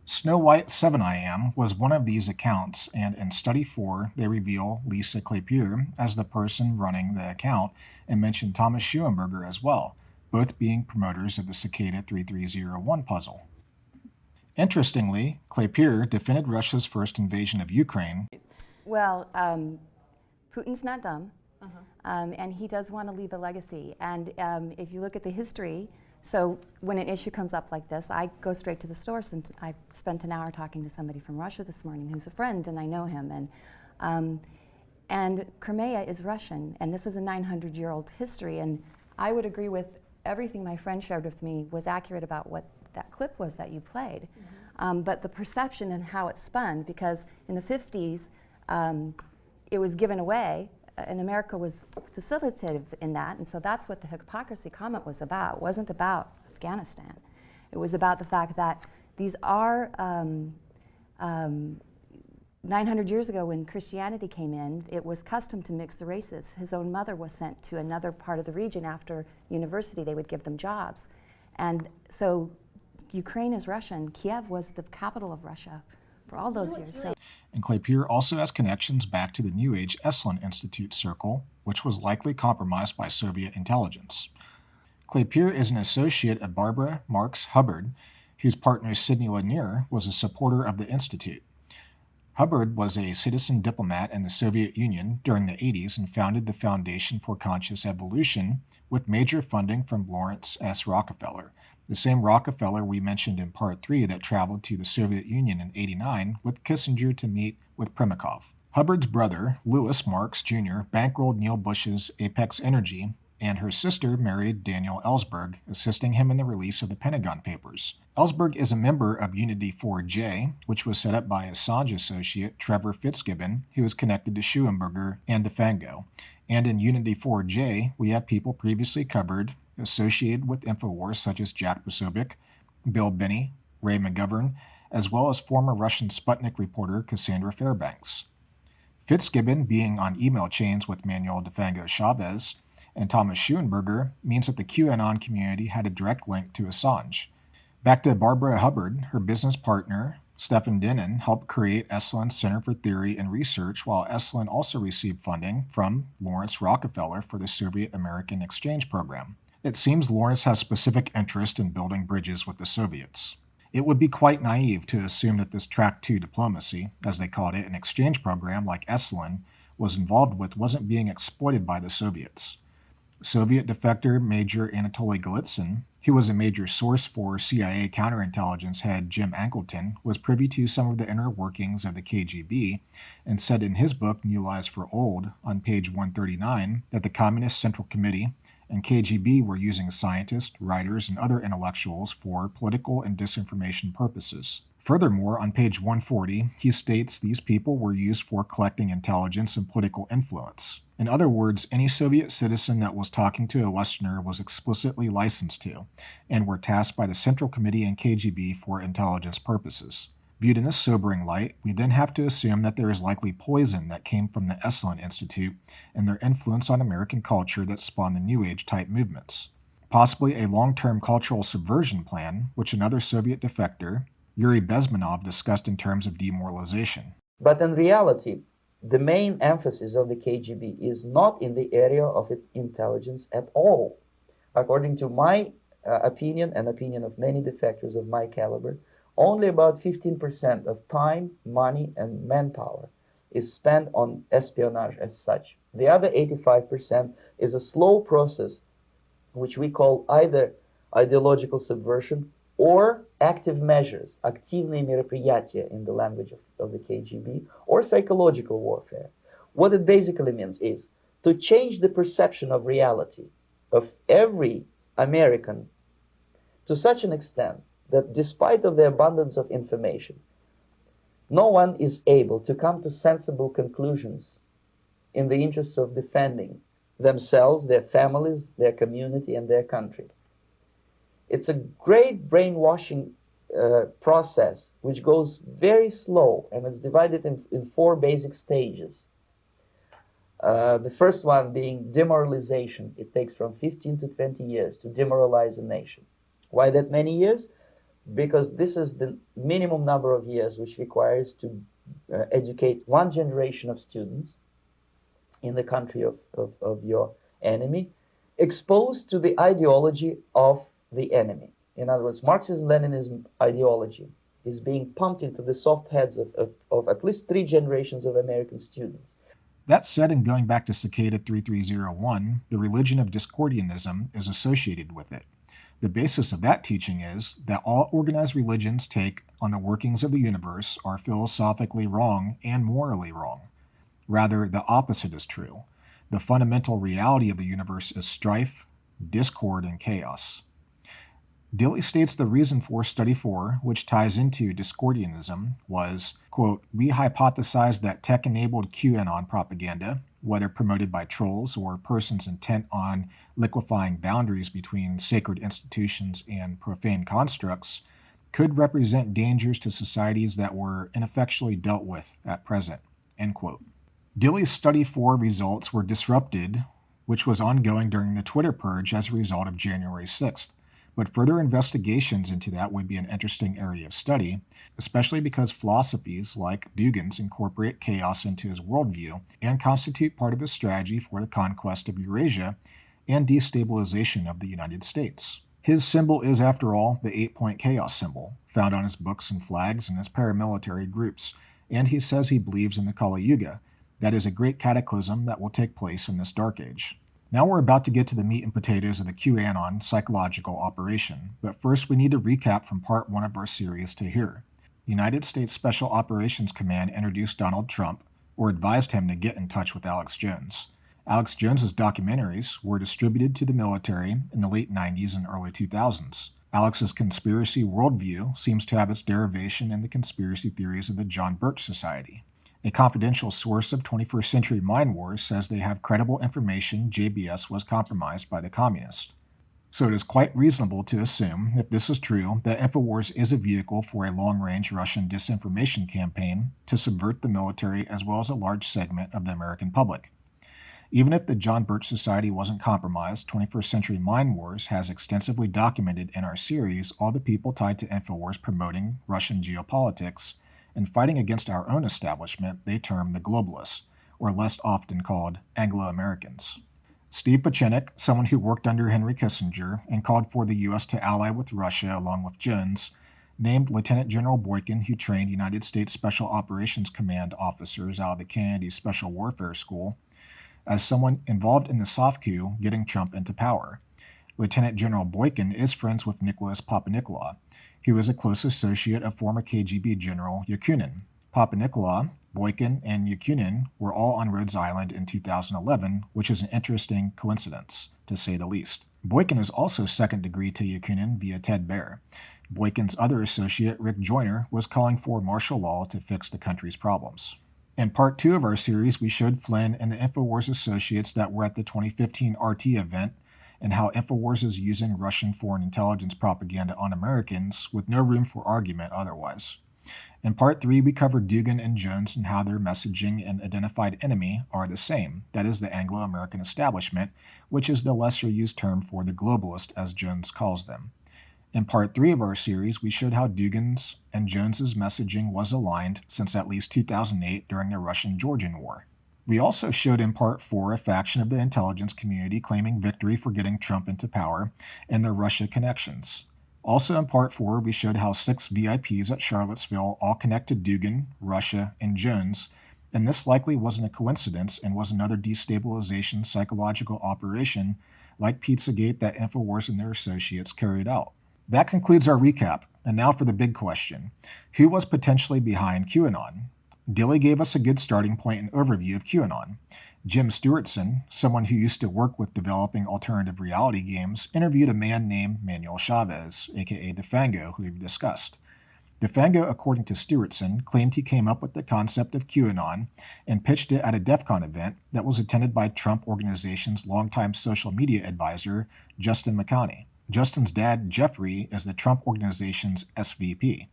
Snow White 7IM was one of these accounts, and in Study 4, they reveal Lisa Clapier as the person running the account and mention Thomas Schuenberger as well, both being promoters of the Cicada 3301 puzzle. Interestingly, Clapier defended Russia's first invasion of Ukraine. Well, Putin's not dumb, and he does want to leave a legacy. And if you look at the history, so when an issue comes up like this, I go straight to the source, and I spent an hour talking to somebody from Russia this morning who's a friend, and I know him. And Crimea is Russian, and this is a 900-year-old history, and I would agree with everything my friend shared with me was accurate about what that clip was that you played. But the perception and how it spun, because in the 50s, it was given away, and America was facilitative in that, and so that's what the hypocrisy comment was about. It wasn't about Afghanistan. It was about the fact that these are 900 years ago when Christianity came in, it was custom to mix the races. His own mother was sent to another part of the region after university. They would give them jobs. And so Ukraine is Russian. Kiev was the capital of Russia for all those years. So. And Clapier also has connections back to the New Age Esalen Institute circle, which was likely compromised by Soviet intelligence. Klépierre is an associate of Barbara Marx Hubbard, whose partner Sidney Lanier was a supporter of the Institute. Hubbard was a citizen diplomat in the Soviet Union during the 80s and founded the Foundation for Conscious Evolution with major funding from Lawrence S. Rockefeller, the same Rockefeller we mentioned in Part 3 that traveled to the Soviet Union in '89 with Kissinger to meet with Primakov. Hubbard's brother, Louis Marx Jr., bankrolled Neil Bush's Apex Energy, and her sister married Daniel Ellsberg, assisting him in the release of the Pentagon Papers. Ellsberg is a member of Unity 4J, which was set up by Assange associate Trevor Fitzgibbon, who is connected to Schuenberger and DeFango. And in Unity 4J, we have people previously covered associated with InfoWars such as Jack Posobiec, Bill Binney, Ray McGovern, as well as former Russian Sputnik reporter Cassandra Fairbanks. Fitzgibbon being on email chains with Manuel DeFango Chavez and Thomas Schuenberger means that the QAnon community had a direct link to Assange. Back to Barbara Hubbard, her business partner, Stefan Denon, helped create Esalen Center for Theory and Research, while Esalen also received funding from Lawrence Rockefeller for the Soviet-American Exchange Program. It seems Lawrence has specific interest in building bridges with the Soviets. It would be quite naive to assume that this Track 2 diplomacy, as they called it, an exchange program like Esalen was involved with, wasn't being exploited by the Soviets. Soviet defector Major Anatoly Golitsyn, who was a major source for CIA counterintelligence head Jim Angleton, was privy to some of the inner workings of the KGB and said in his book New Lies for Old on page 139 that the Communist Central Committee and KGB were using scientists, writers, and other intellectuals for political and disinformation purposes. Furthermore, on page 140, he states these people were used for collecting intelligence and political influence. In other words, any Soviet citizen that was talking to a Westerner was explicitly licensed to, and were tasked by the Central Committee and KGB for intelligence purposes. Viewed in this sobering light, we then have to assume that there is likely poison that came from the Esalen Institute and their influence on American culture that spawned the New Age type movements. Possibly a long-term cultural subversion plan, which another Soviet defector, Yuri Bezmenov, discussed in terms of demoralization. But in reality, the main emphasis of the KGB is not in the area of intelligence at all. According to my opinion and opinion of many defectors of my caliber, only about 15% of time, money, and manpower is spent on espionage as such. The other 85% is a slow process, which we call either ideological subversion or active measures, активные мероприятия in the language of the KGB, or psychological warfare. What it basically means is to change the perception of reality of every American to such an extent that despite of the abundance of information, no one is able to come to sensible conclusions in the interests of defending themselves, their families, their community, and their country. It's a great brainwashing process which goes very slow, and it's divided in 4 basic stages. The first one being demoralization. It takes from 15 to 20 years to demoralize a nation. Why that many years? Because this is the minimum number of years which requires to educate one generation of students in the country of your enemy, exposed to the ideology of the enemy. In other words, Marxism-Leninism ideology is being pumped into the soft heads of at least 3 generations of American students. That said, and going back to Cicada 3301, the religion of Discordianism is associated with it. The basis of that teaching is that all organized religions take on the workings of the universe are philosophically wrong and morally wrong. Rather, the opposite is true. The fundamental reality of the universe is strife, discord, and chaos. Dilly states the reason for Study 4, which ties into Discordianism, was, quote, we hypothesized that tech-enabled QAnon propaganda, whether promoted by trolls or persons intent on liquefying boundaries between sacred institutions and profane constructs, could represent dangers to societies that were ineffectually dealt with at present, end quote. Dilly's Study 4 results were disrupted, which was ongoing during the Twitter purge as a result of January 6th. But further investigations into that would be an interesting area of study, especially because philosophies like Dugin's incorporate chaos into his worldview and constitute part of his strategy for the conquest of Eurasia, and destabilization of the United States. His symbol is, after all, the 8-point chaos symbol, found on his books and flags and his paramilitary groups, and he says he believes in the Kali Yuga, that is a great cataclysm that will take place in this dark age. Now we're about to get to the meat and potatoes of the QAnon psychological operation, but first we need to recap from part 1 of our series to here. United States Special Operations Command introduced Donald Trump, or advised him to get in touch with Alex Jones. Alex Jones's documentaries were distributed to the military in the late 90s and early 2000s. Alex's conspiracy worldview seems to have its derivation in the conspiracy theories of the John Birch Society. A confidential source of 21st Century Mind Wars says they have credible information JBS was compromised by the communists. So it is quite reasonable to assume, if this is true, that InfoWars is a vehicle for a long-range Russian disinformation campaign to subvert the military as well as a large segment of the American public. Even if the John Birch Society wasn't compromised, 21st Century Mind Wars has extensively documented in our series all the people tied to InfoWars promoting Russian geopolitics and fighting against our own establishment they term the globalists, or less often called Anglo-Americans. Steve Pachinik, someone who worked under Henry Kissinger and called for the U.S. to ally with Russia along with Jones, named Lieutenant General Boykin, who trained United States Special Operations Command officers out of the Kennedy Special Warfare School, as someone involved in the soft coup getting Trump into power. Lieutenant General Boykin is friends with Nicholas Papanikolaou. He was a close associate of former KGB General Yakunin. Papanikolaou, Boykin, and Yakunin were all on Rhodes Island in 2011, which is an interesting coincidence, to say the least. Boykin is also second degree to Yakunin via Ted Baer. Boykin's other associate, Rick Joyner, was calling for martial law to fix the country's problems. In part 2 of our series, we showed Flynn and the InfoWars associates that were at the 2015 RT event and how InfoWars is using Russian foreign intelligence propaganda on Americans with no room for argument otherwise. In part 3, we covered Dugan and Jones and how their messaging and identified enemy are the same, that is the Anglo-American establishment, which is the lesser used term for the globalist as Jones calls them. In part 3 of our series, we showed how Dugan's and Jones's messaging was aligned since at least 2008 during the Russian-Georgian War. We also showed in part 4 a faction of the intelligence community claiming victory for getting Trump into power and their Russia connections. Also in part 4, we showed how 6 VIPs at Charlottesville all connect to Dugan, Russia, and Jones, and this likely wasn't a coincidence and was another destabilization psychological operation like Pizzagate that InfoWars and their associates carried out. That concludes our recap, and now for the big question. Who was potentially behind QAnon? Dilly gave us a good starting point and overview of QAnon. Jim Stewartson, someone who used to work with developing alternative reality games, interviewed a man named Manuel Chavez, aka DeFango, who we've discussed. DeFango, according to Stewartson, claimed he came up with the concept of QAnon and pitched it at a DEF CON event that was attended by Trump Organization's longtime social media advisor, Justin McConney. Justin's dad, Jeffrey, is the Trump Organization's SVP.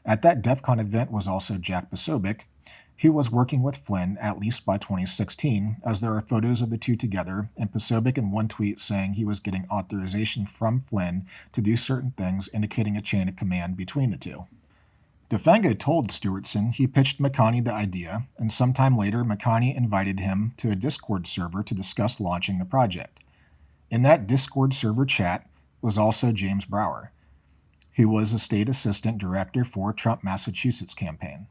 At that DEF CON event was also Jack Posobiec, who was working with Flynn at least by 2016, as there are photos of the two together, and Posobiec in one tweet saying he was getting authorization from Flynn to do certain things, indicating a chain of command between the two. DeFango told Stewartson he pitched McConney the idea, and sometime later McConney invited him to a Discord server to discuss launching the project. In that Discord server chat was also James Brower, who was a state assistant director for Trump Massachusetts campaign.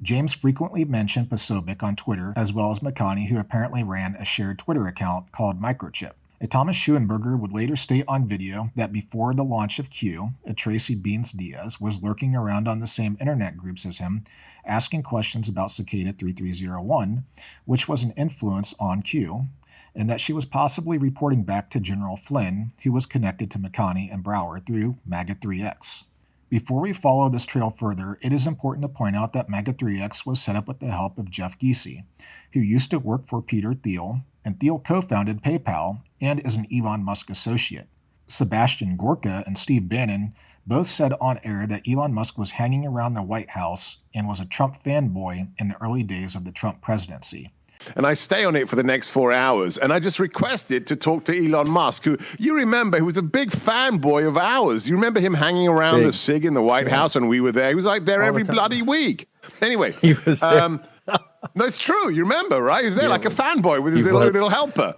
James frequently mentioned Posobiec on Twitter, as well as McConney, who apparently ran a shared Twitter account called Microchip. A Thomas Schoenberger would later state on video that before the launch of Q, a Tracy Beans Diaz was lurking around on the same internet groups as him, asking questions about Cicada 3301, which was an influence on Q, and that she was possibly reporting back to General Flynn, who was connected to McConney and Brower through MAGA-3X. Before we follow this trail further, it is important to point out that MAGA-3X was set up with the help of Jeff Giese, who used to work for Peter Thiel, and Thiel co-founded PayPal and is an Elon Musk associate. Sebastian Gorka and Steve Bannon both said on air that Elon Musk was hanging around the White House and was a Trump fanboy in the early days of the Trump presidency. And I stay on it for the next 4 hours. And I just requested to talk to Elon Musk, who you remember, who was a big fanboy of ours. You remember him hanging around the SIG in the White House when we were there? He was like there every bloody week. Anyway, he was there. No, it's true. You remember, right? He was there like a fanboy with his little helper.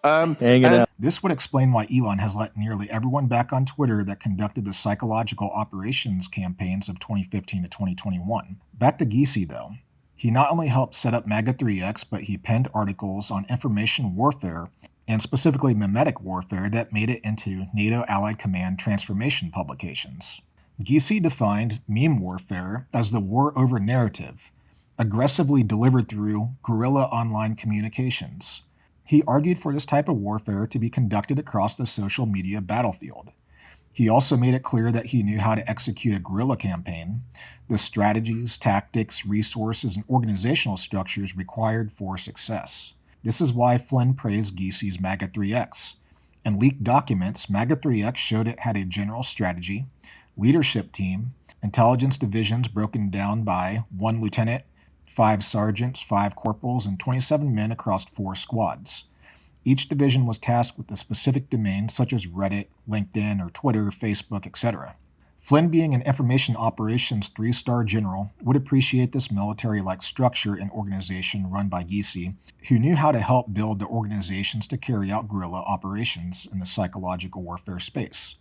Hanging out. This would explain why Elon has let nearly everyone back on Twitter that conducted the psychological operations campaigns of 2015 to 2021. Back to Giese, though. He not only helped set up MAGA3X, but he penned articles on information warfare, and specifically memetic warfare, that made it into NATO Allied Command transformation publications. Giese defined meme warfare as the war over narrative, aggressively delivered through guerrilla online communications. He argued for this type of warfare to be conducted across the social media battlefield. He also made it clear that he knew how to execute a guerrilla campaign, the strategies, tactics, resources, and organizational structures required for success. This is why Flynn praised Giese's MAGA3X. In leaked documents, MAGA3X showed it had a general strategy, leadership team, intelligence divisions broken down by 1 lieutenant, 5 sergeants, 5 corporals, and 27 men across 4 squads. Each division was tasked with a specific domain such as Reddit, LinkedIn, or Twitter, Facebook, etc. Flynn, being an information operations 3-star general, would appreciate this military-like structure and organization run by Giese, who knew how to help build the organizations to carry out guerrilla operations in the psychological warfare space.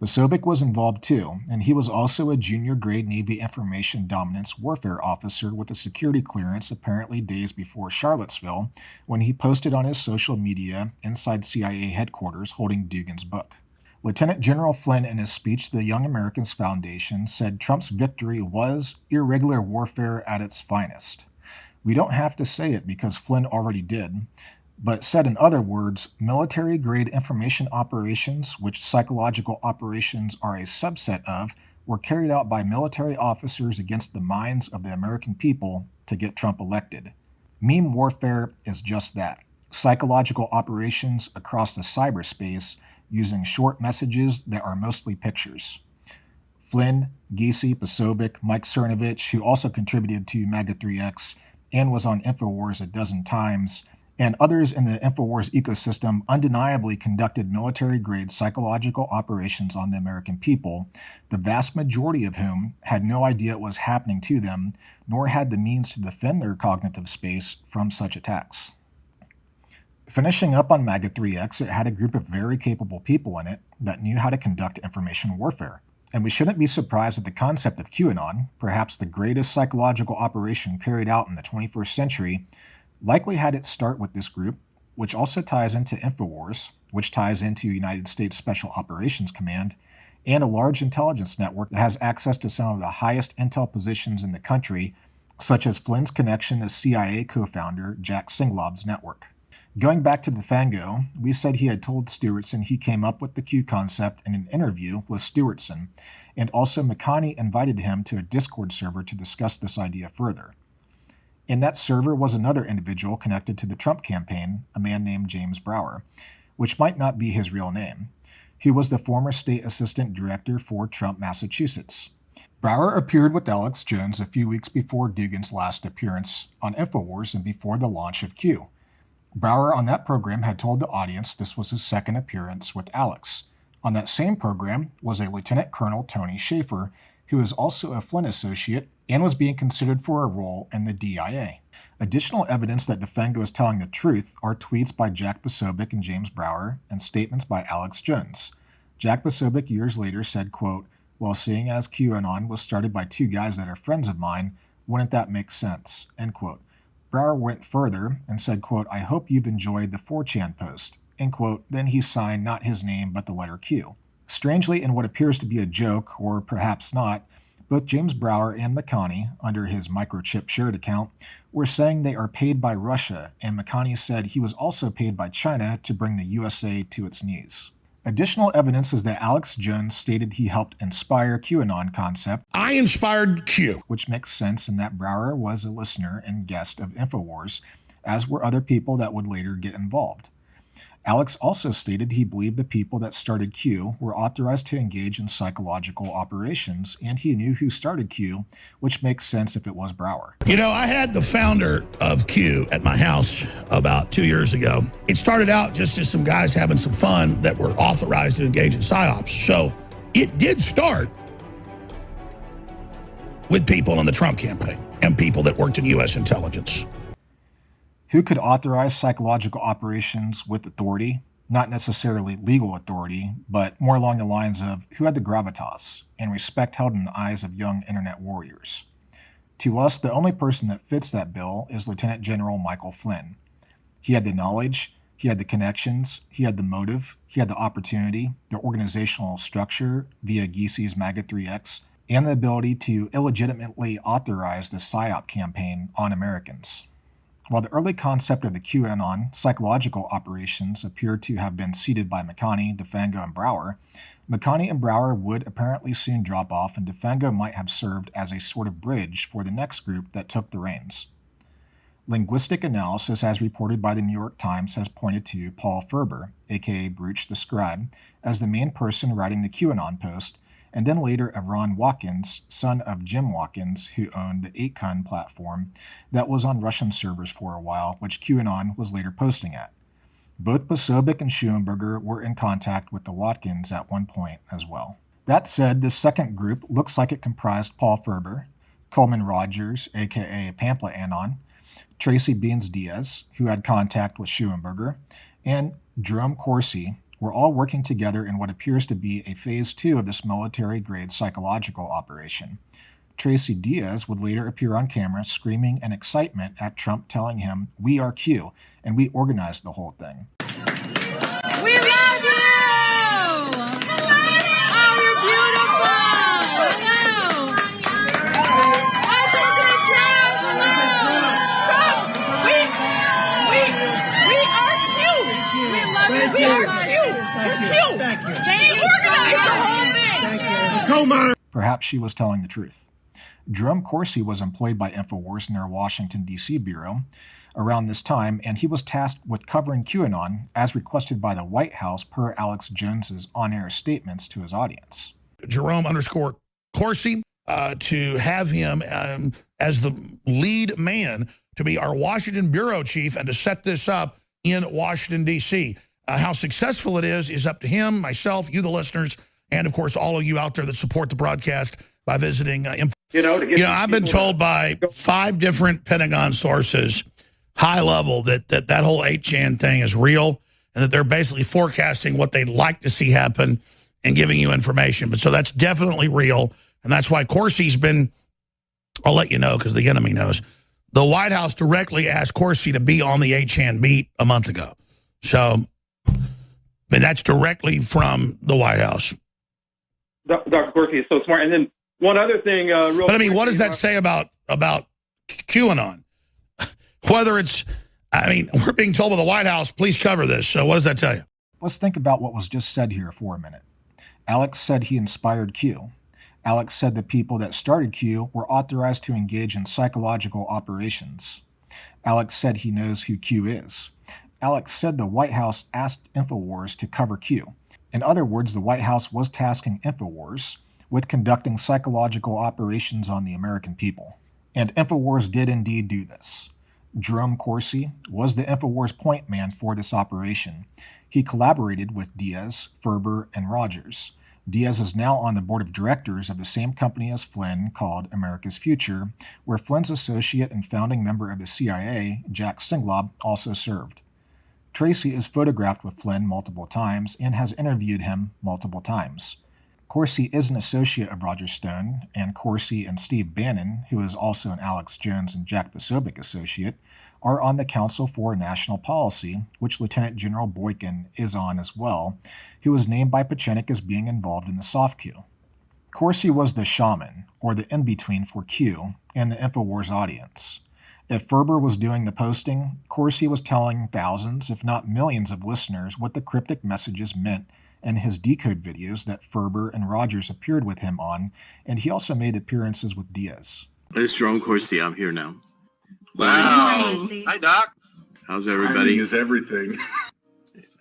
Posobiec was involved too, and he was also a junior-grade Navy Information Dominance Warfare officer with a security clearance apparently days before Charlottesville, when he posted on his social media inside CIA headquarters holding Dugin's book. Lieutenant General Flynn, in his speech to the Young Americans Foundation, said Trump's victory was irregular warfare at its finest. We don't have to say it because Flynn already did, but said in other words, military-grade information operations, which psychological operations are a subset of, were carried out by military officers against the minds of the American people to get Trump elected. Meme warfare is just that, psychological operations across the cyberspace using short messages that are mostly pictures. Flynn, Giese, Posobiec, Mike Cernovich, who also contributed to MAGA3X and was on InfoWars a dozen times, and others in the InfoWars ecosystem undeniably conducted military-grade psychological operations on the American people, the vast majority of whom had no idea it was happening to them, nor had the means to defend their cognitive space from such attacks. Finishing up on MAGA3X, it had a group of very capable people in it that knew how to conduct information warfare. And we shouldn't be surprised that the concept of QAnon, perhaps the greatest psychological operation carried out in the 21st century, likely had its start with this group, which also ties into InfoWars, which ties into United States Special Operations Command, and a large intelligence network that has access to some of the highest intel positions in the country, such as Flynn's connection to CIA co-founder Jack Singlob's network. Going back to the Fango, we said he had told Stewartson he came up with the Q concept in an interview with Stewartson, and also McConney invited him to a Discord server to discuss this idea further. In that server was another individual connected to the Trump campaign, a man named James Brower, which might not be his real name. He was the former state assistant director for Trump, Massachusetts. Brower appeared with Alex Jones a few weeks before Dugin's last appearance on InfoWars and before the launch of Q. Brower on that program had told the audience this was his second appearance with Alex. On that same program was a Lieutenant Colonel Tony Schaefer, who is also a Flynn associate and was being considered for a role in the DIA. Additional evidence that DeFango is telling the truth are tweets by Jack Posobiec and James Brower and statements by Alex Jones. Jack Posobiec years later said, quote, "Well, seeing as QAnon was started by 2 guys that are friends of mine, wouldn't that make sense?" End quote. Brower went further and said, quote, "I hope you've enjoyed the 4chan post." End quote. Then he signed not his name but the letter Q. Strangely, in what appears to be a joke, or perhaps not, both James Brower and McConney, under his microchip shared account, were saying they are paid by Russia, and McConney said he was also paid by China to bring the USA to its knees. Additional evidence is that Alex Jones stated he helped inspire QAnon concept. I inspired Q. Which makes sense in that Brower was a listener and guest of InfoWars, as were other people that would later get involved. Alex also stated he believed the people that started Q were authorized to engage in psychological operations, and he knew who started Q, which makes sense if it was Brower. You know, I had the founder of Q at my house about 2 years ago. It started out just as some guys having some fun that were authorized to engage in PSYOPs. So it did start with people in the Trump campaign and people that worked in U.S. intelligence. Who could authorize psychological operations with authority? Not necessarily legal authority, but more along the lines of who had the gravitas and respect held in the eyes of young internet warriors. To us, the only person that fits that bill is Lieutenant General Michael Flynn. He had the knowledge, he had the connections, he had the motive, he had the opportunity, the organizational structure via Giesi's MAGA 3X, and the ability to illegitimately authorize the PSYOP campaign on Americans. While the early concept of the QAnon psychological operations appeared to have been seeded by McConney, DeFango, and Brower, McConney and Brower would apparently soon drop off, and DeFango might have served as a sort of bridge for the next group that took the reins. Linguistic analysis, as reported by the New York Times, has pointed to Paul Ferber, aka Bruch the Scribe, as the main person writing the QAnon post, and then later of Ron Watkins, son of Jim Watkins, who owned the 8kun platform that was on Russian servers for a while, which QAnon was later posting at. Both Posobiec and Schulenberger were in contact with the Watkins at one point as well. That said, this second group looks like it comprised Paul Ferber, Coleman Rogers, aka Pamphlet Anon, Tracy Beans Diaz, who had contact with Schulenberger, and Jerome Corsi, were all working together in what appears to be a phase 2 of this military-grade psychological operation. Tracy Diaz would later appear on camera screaming in excitement at Trump telling him, "We are Q, and we organized the whole thing." We love you! Oh, you're beautiful! Hello! Welcome to Trump! Hello! Trump! We are Q! We love you! We are Q! We're Q! Thank you. They organized the whole thing! Thank you. Perhaps she was telling the truth. Jerome Corsi was employed by InfoWars in their Washington, D.C. bureau around this time, and he was tasked with covering QAnon as requested by the White House per Alex Jones's on-air statements to his audience. Jerome _Corsi, to have him as the lead man to be our Washington bureau chief and to set this up in Washington, D.C. How successful it is up to him, myself, you, the listeners, and, of course, all of you out there that support the broadcast by visiting I've been told by 5 different Pentagon sources, high level, that whole 8chan thing is real and that they're basically forecasting what they'd like to see happen and giving you information. But so that's definitely real. And that's why Corsi's been, I'll let you know because the enemy knows. The White House directly asked Corsi to be on the 8chan beat a month ago. So, and that's directly from the White House. Dr. Corsi is so smart. And then one other thing, but I mean, what does that say about QAnon? Whether it's, I mean, we're being told by the White House, please cover this. So what does that tell you? Let's think about what was just said here for a minute. Alex said he inspired Q. Alex said the people that started Q were authorized to engage in psychological operations. Alex said he knows who Q is. Alex said the White House asked InfoWars to cover Q. In other words, the White House was tasking InfoWars with conducting psychological operations on the American people. And InfoWars did indeed do this. Jerome Corsi was the InfoWars point man for this operation. He collaborated with Diaz, Ferber, and Rogers. Diaz is now on the board of directors of the same company as Flynn called America's Future, where Flynn's associate and founding member of the CIA, Jack Singlob, also served. Tracy is photographed with Flynn multiple times and has interviewed him multiple times. Corsi is an associate of Roger Stone, and Corsi and Steve Bannon, who is also an Alex Jones and Jack Posobiec associate, are on the Council for National Policy, which Lieutenant General Boykin is on as well, who was named by Pachenik as being involved in the soft Q. Corsi was the shaman, or the in-between for Q, and the InfoWars audience. If Ferber was doing the posting, Corsi was telling thousands, if not millions of listeners what the cryptic messages meant in his decode videos that Ferber and Rogers appeared with him on, and he also made appearances with Diaz. It's Jerome Corsi. I'm here now. Wow. Hi, Doc. How's everybody? Timing is everything.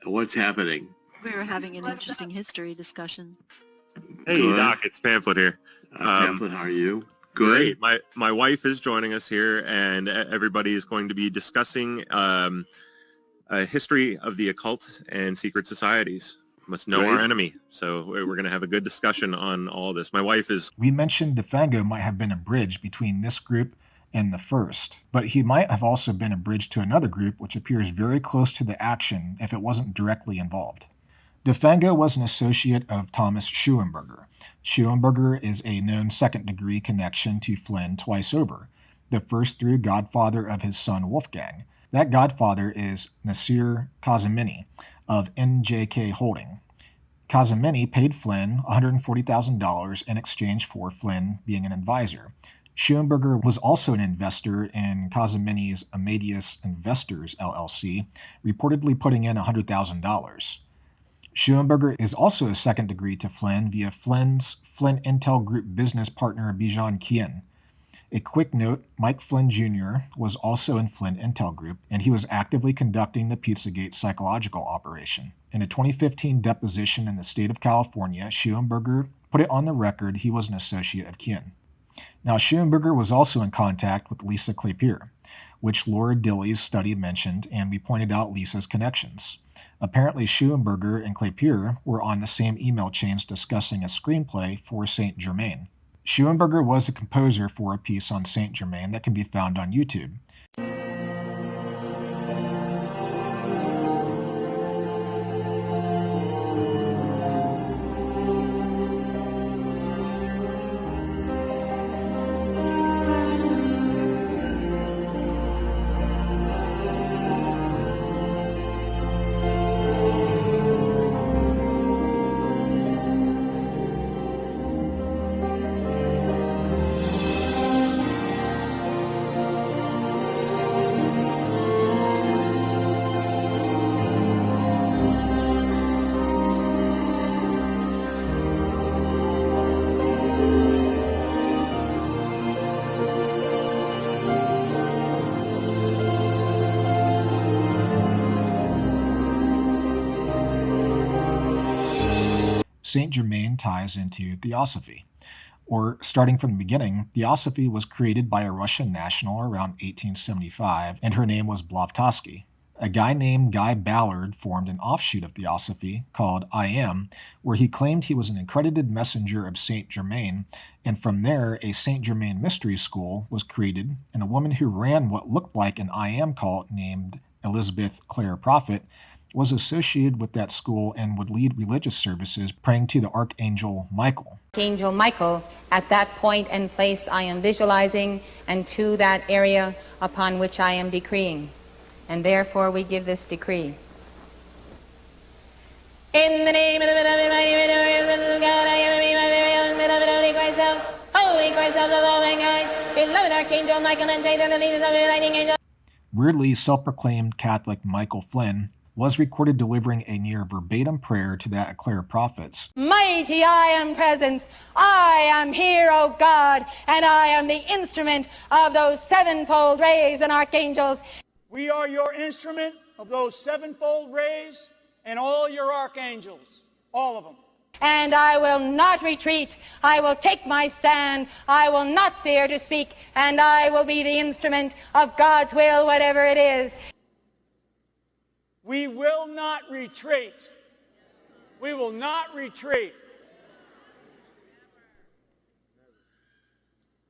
What's happening? We were having an interesting history discussion. Hey, Good. Doc, it's Pamphlet here. Pamphlet, how are you? Good. Great. My wife is joining us here, and everybody is going to be discussing a history of the occult and secret societies. Must know Great. our enemy. So we're going to have a good discussion on all this. My wife is... We mentioned DeFango might have been a bridge between this group and the first, but he might have also been a bridge to another group which appears very close to the action if it wasn't directly involved. DeFango was an associate of Thomas Schuenberger. Schuenberger is a known second-degree connection to Flynn twice over, the first through godfather of his son Wolfgang. That godfather is Nasir Kazemini of NJK Holding. Kazemini paid Flynn $140,000 in exchange for Flynn being an advisor. Schuenberger was also an investor in Kazemini's Amadeus Investors, LLC, reportedly putting in $100,000. Schuenberger is also a second degree to Flynn via Flynn's Flynn Intel Group business partner Bijan Kien. A quick note, Mike Flynn Jr. was also in Flynn Intel Group, and he was actively conducting the Pizzagate psychological operation. In a 2015 deposition in the state of California, Schuenberger put it on the record he was an associate of Kien. Now, Schuenberger was also in contact with Lisa Kleypier, which Laura Dilley's study mentioned, and we pointed out Lisa's connections. Apparently, Schuenberger and Kleypier were on the same email chains discussing a screenplay for Saint Germain. Schuenberger was a composer for a piece on Saint Germain that can be found on YouTube. Saint Germain ties into theosophy. Or, starting from the beginning, theosophy was created by a Russian national around 1875, and her name was Blavatsky. A guy named Guy Ballard formed an offshoot of theosophy called I Am, where he claimed he was an accredited messenger of Saint Germain, and from there a Saint Germain mystery school was created, and a woman who ran what looked like an I Am cult named Elizabeth Clare Prophet was associated with that school and would lead religious services praying to the Archangel Michael. Archangel Michael, at that point and place I am visualizing, and to that area upon which I am decreeing. And therefore we give this decree. In the name of the beloved God, I am my very own beloved Holy Christ of the loving God, beloved Archangel Michael, and faith in the leaders of the lightning angel. Weirdly, self-proclaimed Catholic Michael Flynn was recorded delivering a near verbatim prayer to that of Clare Prophets. Mighty I am present, I am here, O God, and I am the instrument of those sevenfold rays and archangels. We are your instrument of those sevenfold rays and all your archangels, all of them. And I will not retreat, I will take my stand, I will not fear to speak, and I will be the instrument of God's will, whatever it is. We will not retreat. We will not retreat.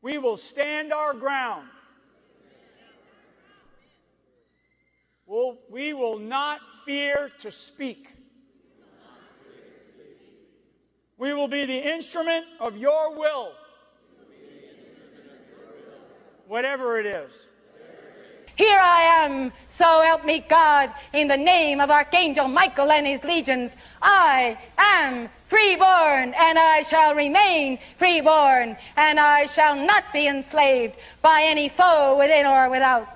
We will stand our ground. We will not fear to speak. We will be the instrument of your will, whatever it is. Here I am, so help me God, in the name of Archangel Michael and his legions. I am freeborn, and I shall remain freeborn, and I shall not be enslaved by any foe within or without.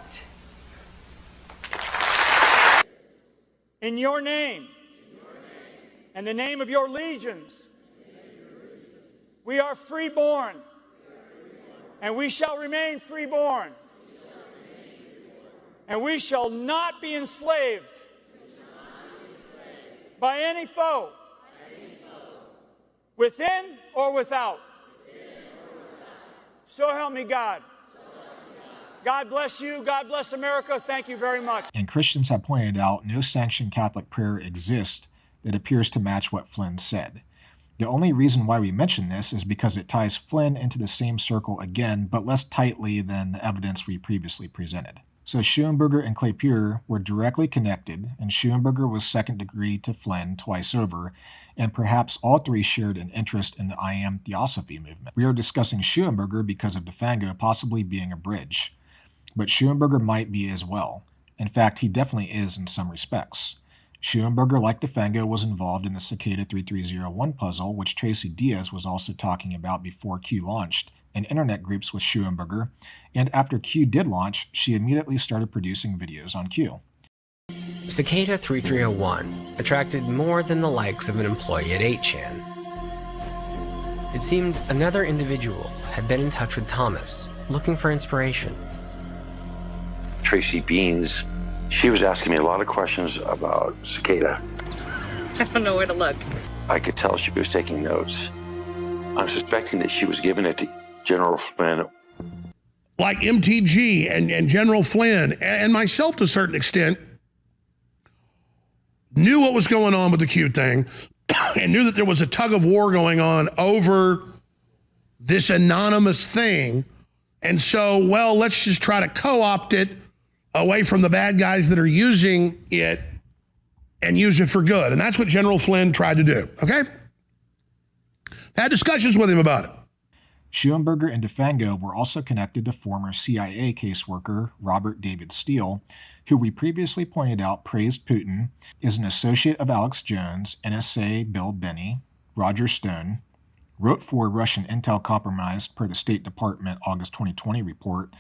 In your name, and the name of your legions, we are freeborn, and we shall remain freeborn. And we shall not be enslaved by any foe, within or without. So help me God. God bless you. God bless America. Thank you very much. And Christians have pointed out no sanctioned Catholic prayer exists that appears to match what Flynn said. The only reason why we mention this is because it ties Flynn into the same circle again, but less tightly than the evidence we previously presented. So Schuenberger and Kleinpure were directly connected, and Schuenberger was second degree to Flynn twice over, and perhaps all three shared an interest in the I Am Theosophy movement. We are discussing Schuenberger because of DeFango possibly being a bridge, but Schuenberger might be as well. In fact, he definitely is in some respects. Schuenberger, like DeFango, was involved in the Cicada 3301 puzzle, which Tracy Diaz was also talking about before Q launched, in internet groups with Schuenberger, and after Q did launch, she immediately started producing videos on Q. Cicada 3301 attracted more than the likes of an employee at 8chan. It seemed another individual had been in touch with Thomas, looking for inspiration. Tracy Beans, she was asking me a lot of questions about Cicada. I don't know where to look. I could tell she was taking notes. I'm suspecting that she was giving it to General Flynn. Like MTG and General Flynn and myself to a certain extent knew what was going on with the Q thing and knew that there was a tug of war going on over this anonymous thing. And so, well, let's just try to co-opt it away from the bad guys that are using it and use it for good. And that's what General Flynn tried to do, okay? Had discussions with him about it. Schuenberger and DeFango were also connected to former CIA caseworker Robert David Steele, who we previously pointed out praised Putin, is an associate of Alex Jones, NSA Bill Binney, Roger Stone, wrote for Russian Intel Compromised per the State Department August 2020 report,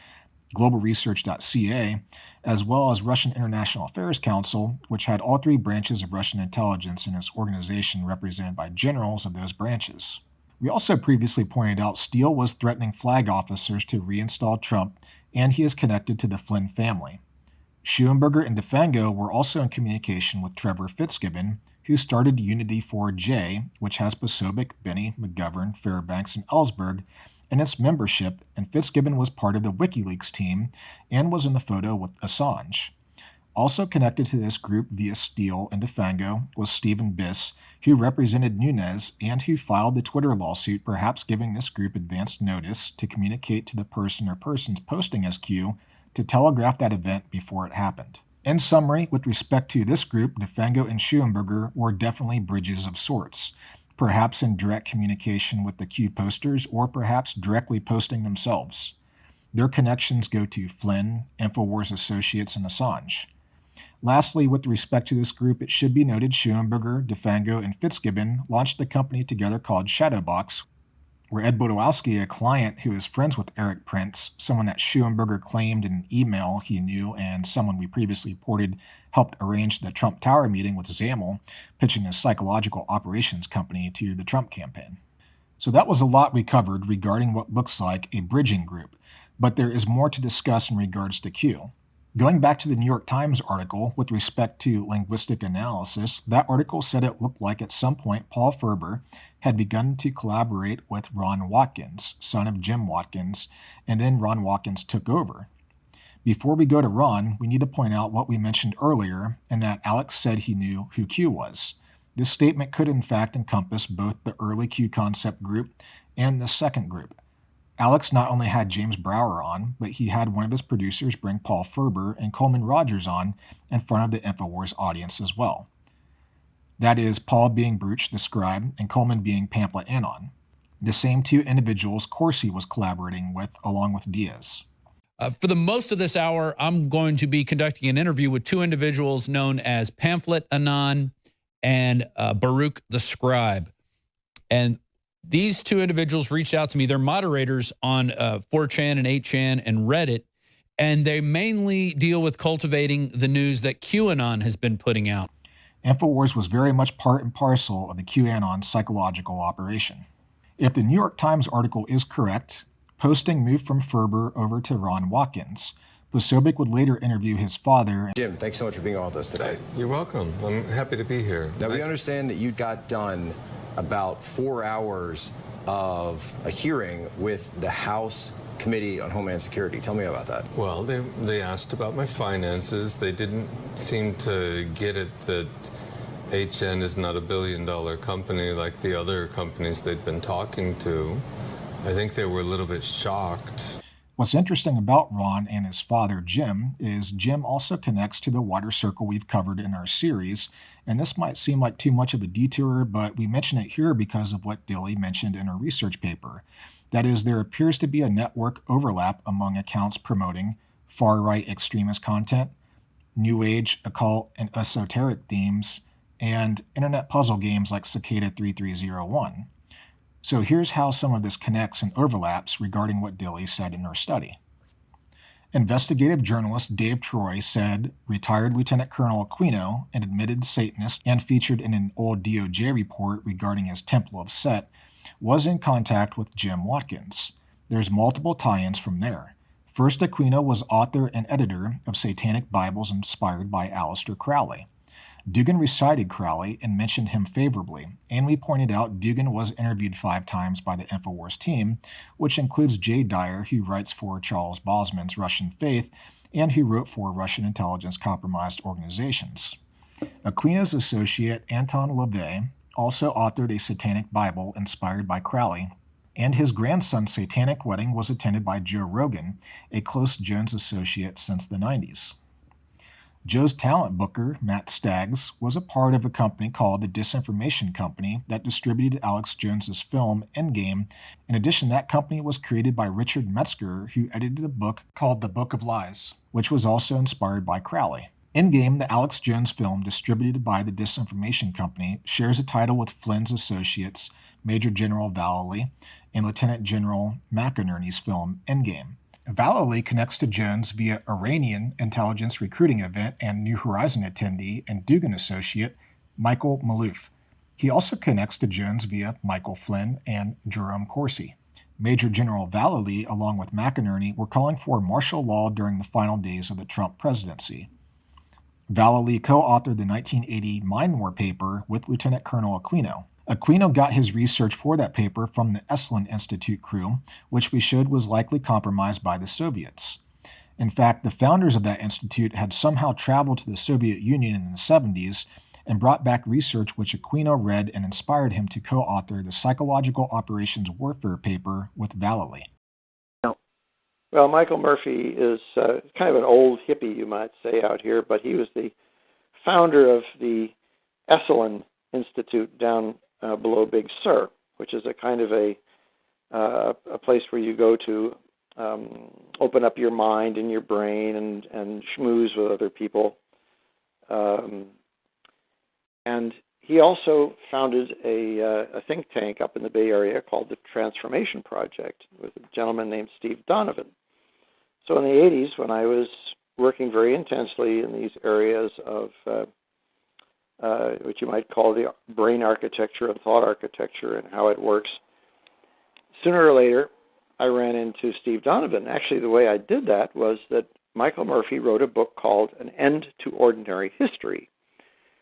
globalresearch.ca, as well as Russian International Affairs Council, which had all three branches of Russian intelligence in its organization represented by generals of those branches. We also previously pointed out Steele was threatening flag officers to reinstall Trump, and he is connected to the Flynn family. Schuenberger and DeFango were also in communication with Trevor Fitzgibbon, who started Unity 4J, which has Posobiec, Binney, McGovern, Fairbanks, and Ellsberg in its membership, and Fitzgibbon was part of the WikiLeaks team and was in the photo with Assange. Also connected to this group via Steele and DeFango was Stephen Biss, who represented Nunes and who filed the Twitter lawsuit, perhaps giving this group advance notice to communicate to the person or persons posting as Q to telegraph that event before it happened. In summary, with respect to this group, DeFango and Schuenberger were definitely bridges of sorts, perhaps in direct communication with the Q posters or perhaps directly posting themselves. Their connections go to Flynn, InfoWars associates, and Assange. Lastly, with respect to this group, it should be noted Schuenberger, DeFango, and Fitzgibbon launched a company together called Shadowbox, where Ed Bodowski, a client who is friends with Eric Prince, someone that Schuenberger claimed in an email he knew and someone we previously reported helped arrange the Trump Tower meeting with Zamel, pitching a psychological operations company to the Trump campaign. So that was a lot we covered regarding what looks like a bridging group, but there is more to discuss in regards to Q. Going back to the New York Times article with respect to linguistic analysis, that article said it looked like at some point Paul Ferber had begun to collaborate with Ron Watkins, son of Jim Watkins, and then Ron Watkins took over. Before we go to Ron, we need to point out what we mentioned earlier, and that Alex said he knew who Q was. This statement could in fact encompass both the early Q concept group and the second group. Alex not only had James Brower on, but he had one of his producers bring Paul Ferber and Coleman Rogers on in front of the InfoWars audience as well. That is, Paul being Bruch, the scribe, and Coleman being Pamphlet Anon. The same two individuals Corsi was collaborating with, along with Diaz. For the most of this hour, I'm going to be conducting an interview with two individuals known as Pamphlet Anon and Baruch the Scribe. And these two individuals reached out to me. They're moderators on 4chan and 8chan and Reddit, and they mainly deal with cultivating the news that QAnon has been putting out. InfoWars was very much part and parcel of the QAnon psychological operation. If the New York Times article is correct, posting moved from Ferber over to Ron Watkins. Posobiec would later interview his father. Jim, thanks so much for being on with us today. You're welcome. I'm happy to be here. Now, we understand that you got done about 4 hours of a hearing with the House Committee on Homeland Security. Tell me about that. Well, they asked about my finances. They didn't seem to get it that HN is not a billion-dollar company like the other companies they'd been talking to. I think they were a little bit shocked. What's interesting about Ron and his father, Jim, is Jim also connects to the wider circle we've covered in our series, and this might seem like too much of a detour, but we mention it here because of what Dilly mentioned in her research paper. That is, there appears to be a network overlap among accounts promoting far-right extremist content, New Age, occult, and esoteric themes, and internet puzzle games like Cicada 3301. So here's how some of this connects and overlaps regarding what Dilly said in her study. Investigative journalist Dave Troy said retired Lieutenant Colonel Aquino, an admitted Satanist and featured in an old DOJ report regarding his Temple of Set, was in contact with Jim Watkins. There's multiple tie-ins from there. First, Aquino was author and editor of Satanic Bibles inspired by Aleister Crowley. Dugan recited Crowley and mentioned him favorably, and we pointed out Dugan was interviewed 5 times by the InfoWars team, which includes Jay Dyer, who writes for Charles Bosman's Russian Faith and who wrote for Russian intelligence compromised organizations. Aquino's associate Anton LaVey also authored a Satanic Bible inspired by Crowley, and his grandson's satanic wedding was attended by Joe Rogan, a close Jones associate since the 90s. Joe's talent booker, Matt Staggs, was a part of a company called the Disinformation Company that distributed Alex Jones's film Endgame. In addition, that company was created by Richard Metzger, who edited a book called The Book of Lies, which was also inspired by Crowley. Endgame, the Alex Jones film distributed by the Disinformation Company, shares a title with Flynn's associates, Major General Vallely and Lieutenant General McInerney's film Endgame. Vallely connects to Jones via Iranian intelligence recruiting event and New Horizon attendee and Dugan associate Michael Malouf. He also connects to Jones via Michael Flynn and Jerome Corsi. Major General Vallely, along with McInerney, were calling for martial law during the final days of the Trump presidency. Vallely co-authored the 1980 Mind War paper with Lieutenant Colonel Aquino. Aquino got his research for that paper from the Esalen Institute crew, which we showed was likely compromised by the Soviets. In fact, the founders of that institute had somehow traveled to the Soviet Union in the 70s and brought back research which Aquino read and inspired him to co-author the Psychological Operations Warfare paper with Vallely. Well, Michael Murphy is kind of an old hippie, you might say, out here, but he was the founder of the Esalen Institute down below Big Sur, which is a kind of a place where you go to open up your mind and your brain and schmooze with other people. And he also founded a think tank up in the Bay Area called the Transformation Project with a gentleman named Steve Donovan. So in the 80s, when I was working very intensely in these areas of what you might call the brain architecture and thought architecture and how it works, sooner or later, I ran into Steve Donovan. Actually, the way I did that was that Michael Murphy wrote a book called An End to Ordinary History,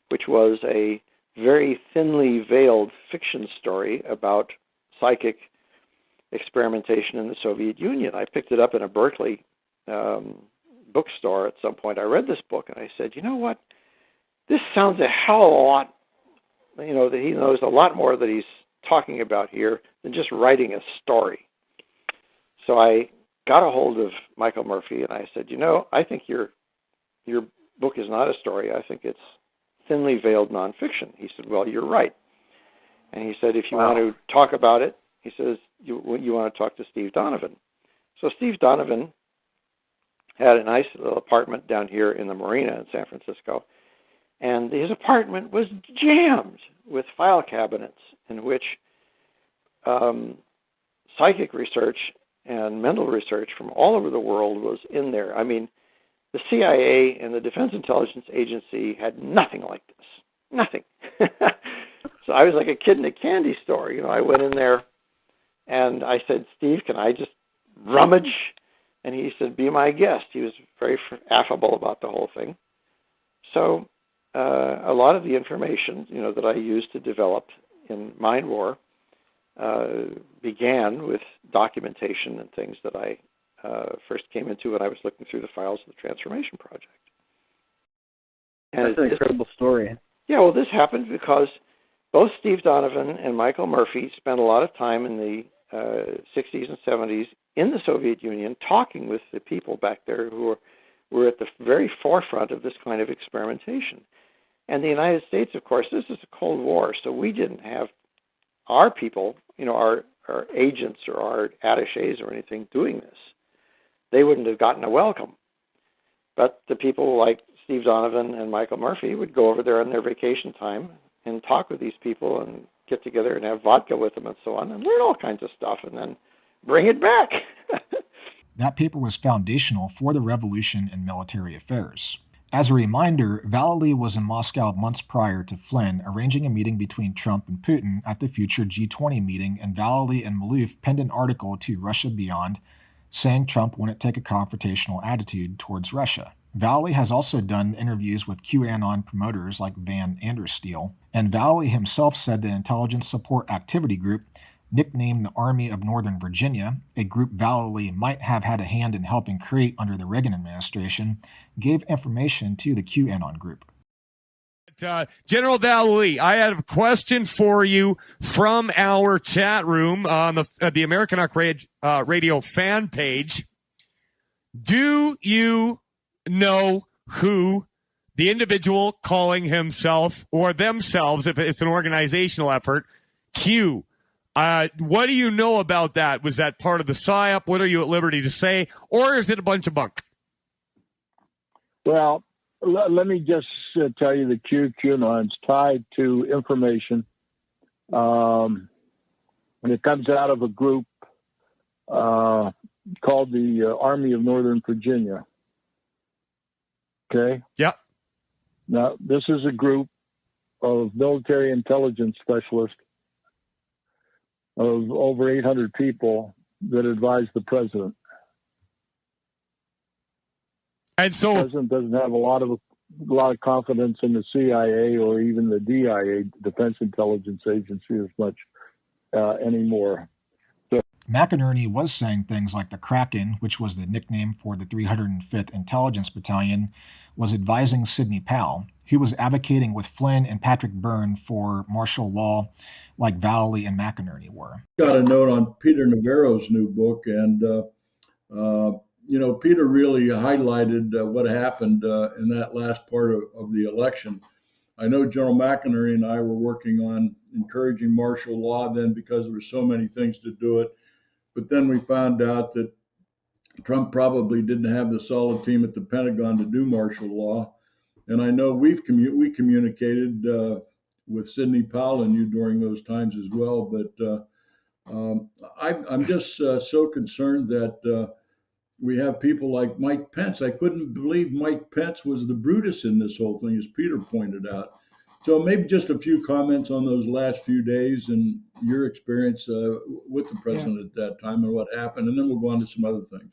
which was a very thinly veiled fiction story about psychic experimentation in the Soviet Union. I picked it up in a Berkeley bookstore at some point. I read this book and I said, you know what? This sounds a hell of a lot, that he knows a lot more that he's talking about here than just writing a story. So I got a hold of Michael Murphy and I said, I think your book is not a story. I think it's thinly veiled nonfiction. He said, well, you're right. And he said, if you want to talk about it, he says, you want to talk to Steve Donovan. So Steve Donovan had a nice little apartment down here in the Marina in San Francisco. And his apartment was jammed with file cabinets in which psychic research and mental research from all over the world was in there. I mean, the CIA and the Defense Intelligence Agency had nothing like this. Nothing. So I was like a kid in a candy store. I went in there and I said, Steve, can I just rummage? And he said, be my guest. He was very affable about the whole thing. So a lot of the information, that I used to develop in Mind War began with documentation and things that I first came into when I was looking through the files of the Transformation Project. And that's an incredible story. Yeah, well, this happened because both Steve Donovan and Michael Murphy spent a lot of time in the 60s and 70s in the Soviet Union talking with the people back there who were at the very forefront of this kind of experimentation. And the United States, of course, this is a Cold War, so we didn't have our people, our agents or our attachés or anything doing this. They wouldn't have gotten a welcome. But the people like Steve Donovan and Michael Murphy would go over there on their vacation time and talk with these people and get together and have vodka with them and so on and learn all kinds of stuff and then bring it back. That paper was foundational for the revolution in military affairs. As a reminder, Vallely was in Moscow months prior to Flynn arranging a meeting between Trump and Putin at the future G20 meeting, and Vallely and Maloof penned an article to Russia Beyond saying Trump wouldn't take a confrontational attitude towards Russia. Vallely has also done interviews with QAnon promoters like Van Andersteel, and Vallely himself said the Intelligence Support Activity Group, nicknamed the Army of Northern Virginia, a group Vallely might have had a hand in helping create under the Reagan administration, gave information to the QAnon group. General Vallely, I have a question for you from our chat room on the American Rock Radio fan page. Do you know who the individual calling himself or themselves, if it's an organizational effort, Q? What do you know about that? Was that part of the PSYOP? What are you at liberty to say? Or is it a bunch of bunk? Well, let me just tell you the QAnon's tied to information. And it comes out of a group called the Army of Northern Virginia. Okay? Yeah. Now, this is a group of military intelligence specialists of over 800 people that advise the president. And so the president doesn't have a lot of confidence in the CIA or even the DIA, Defense Intelligence Agency, as much anymore. So, McInerney was saying things like the Kraken, which was the nickname for the 305th Intelligence Battalion, was advising Sidney Powell. He was advocating with Flynn and Patrick Byrne for martial law like Vallely and McInerney were. Got a note on Peter Navarro's new book, and Peter really highlighted what happened in that last part of the election. I know General McInerney and I were working on encouraging martial law then because there were so many things to do it. But then we found out that Trump probably didn't have the solid team at the Pentagon to do martial law. And I know we communicated with Sidney Powell and you during those times as well. But I'm just so concerned that we have people like Mike Pence. I couldn't believe Mike Pence was the Brutus in this whole thing, as Peter pointed out. So maybe just a few comments on those last few days and your experience with the president at that time and what happened, and then we'll go on to some other things.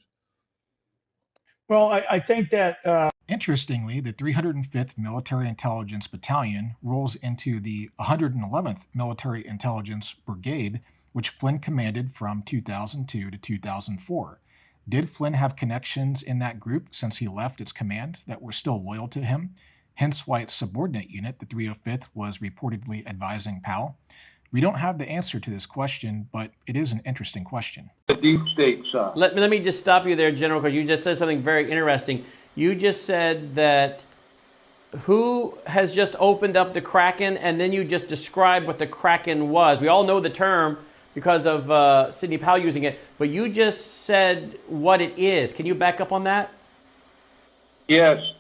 Well, I think that... Interestingly, the 305th Military Intelligence Battalion rolls into the 111th Military Intelligence Brigade, which Flynn commanded from 2002 to 2004. Did Flynn have connections in that group since he left its command that were still loyal to him? Hence why its subordinate unit, the 305th, was reportedly advising Powell. We don't have the answer to this question, but it is an interesting question. The deep state side. Let me just stop you there, General, because you just said something very interesting. You just said that who has just opened up the Kraken, and then you just described what the Kraken was. We all know the term because of Sidney Powell using it, but you just said what it is. Can you back up on that? Yes.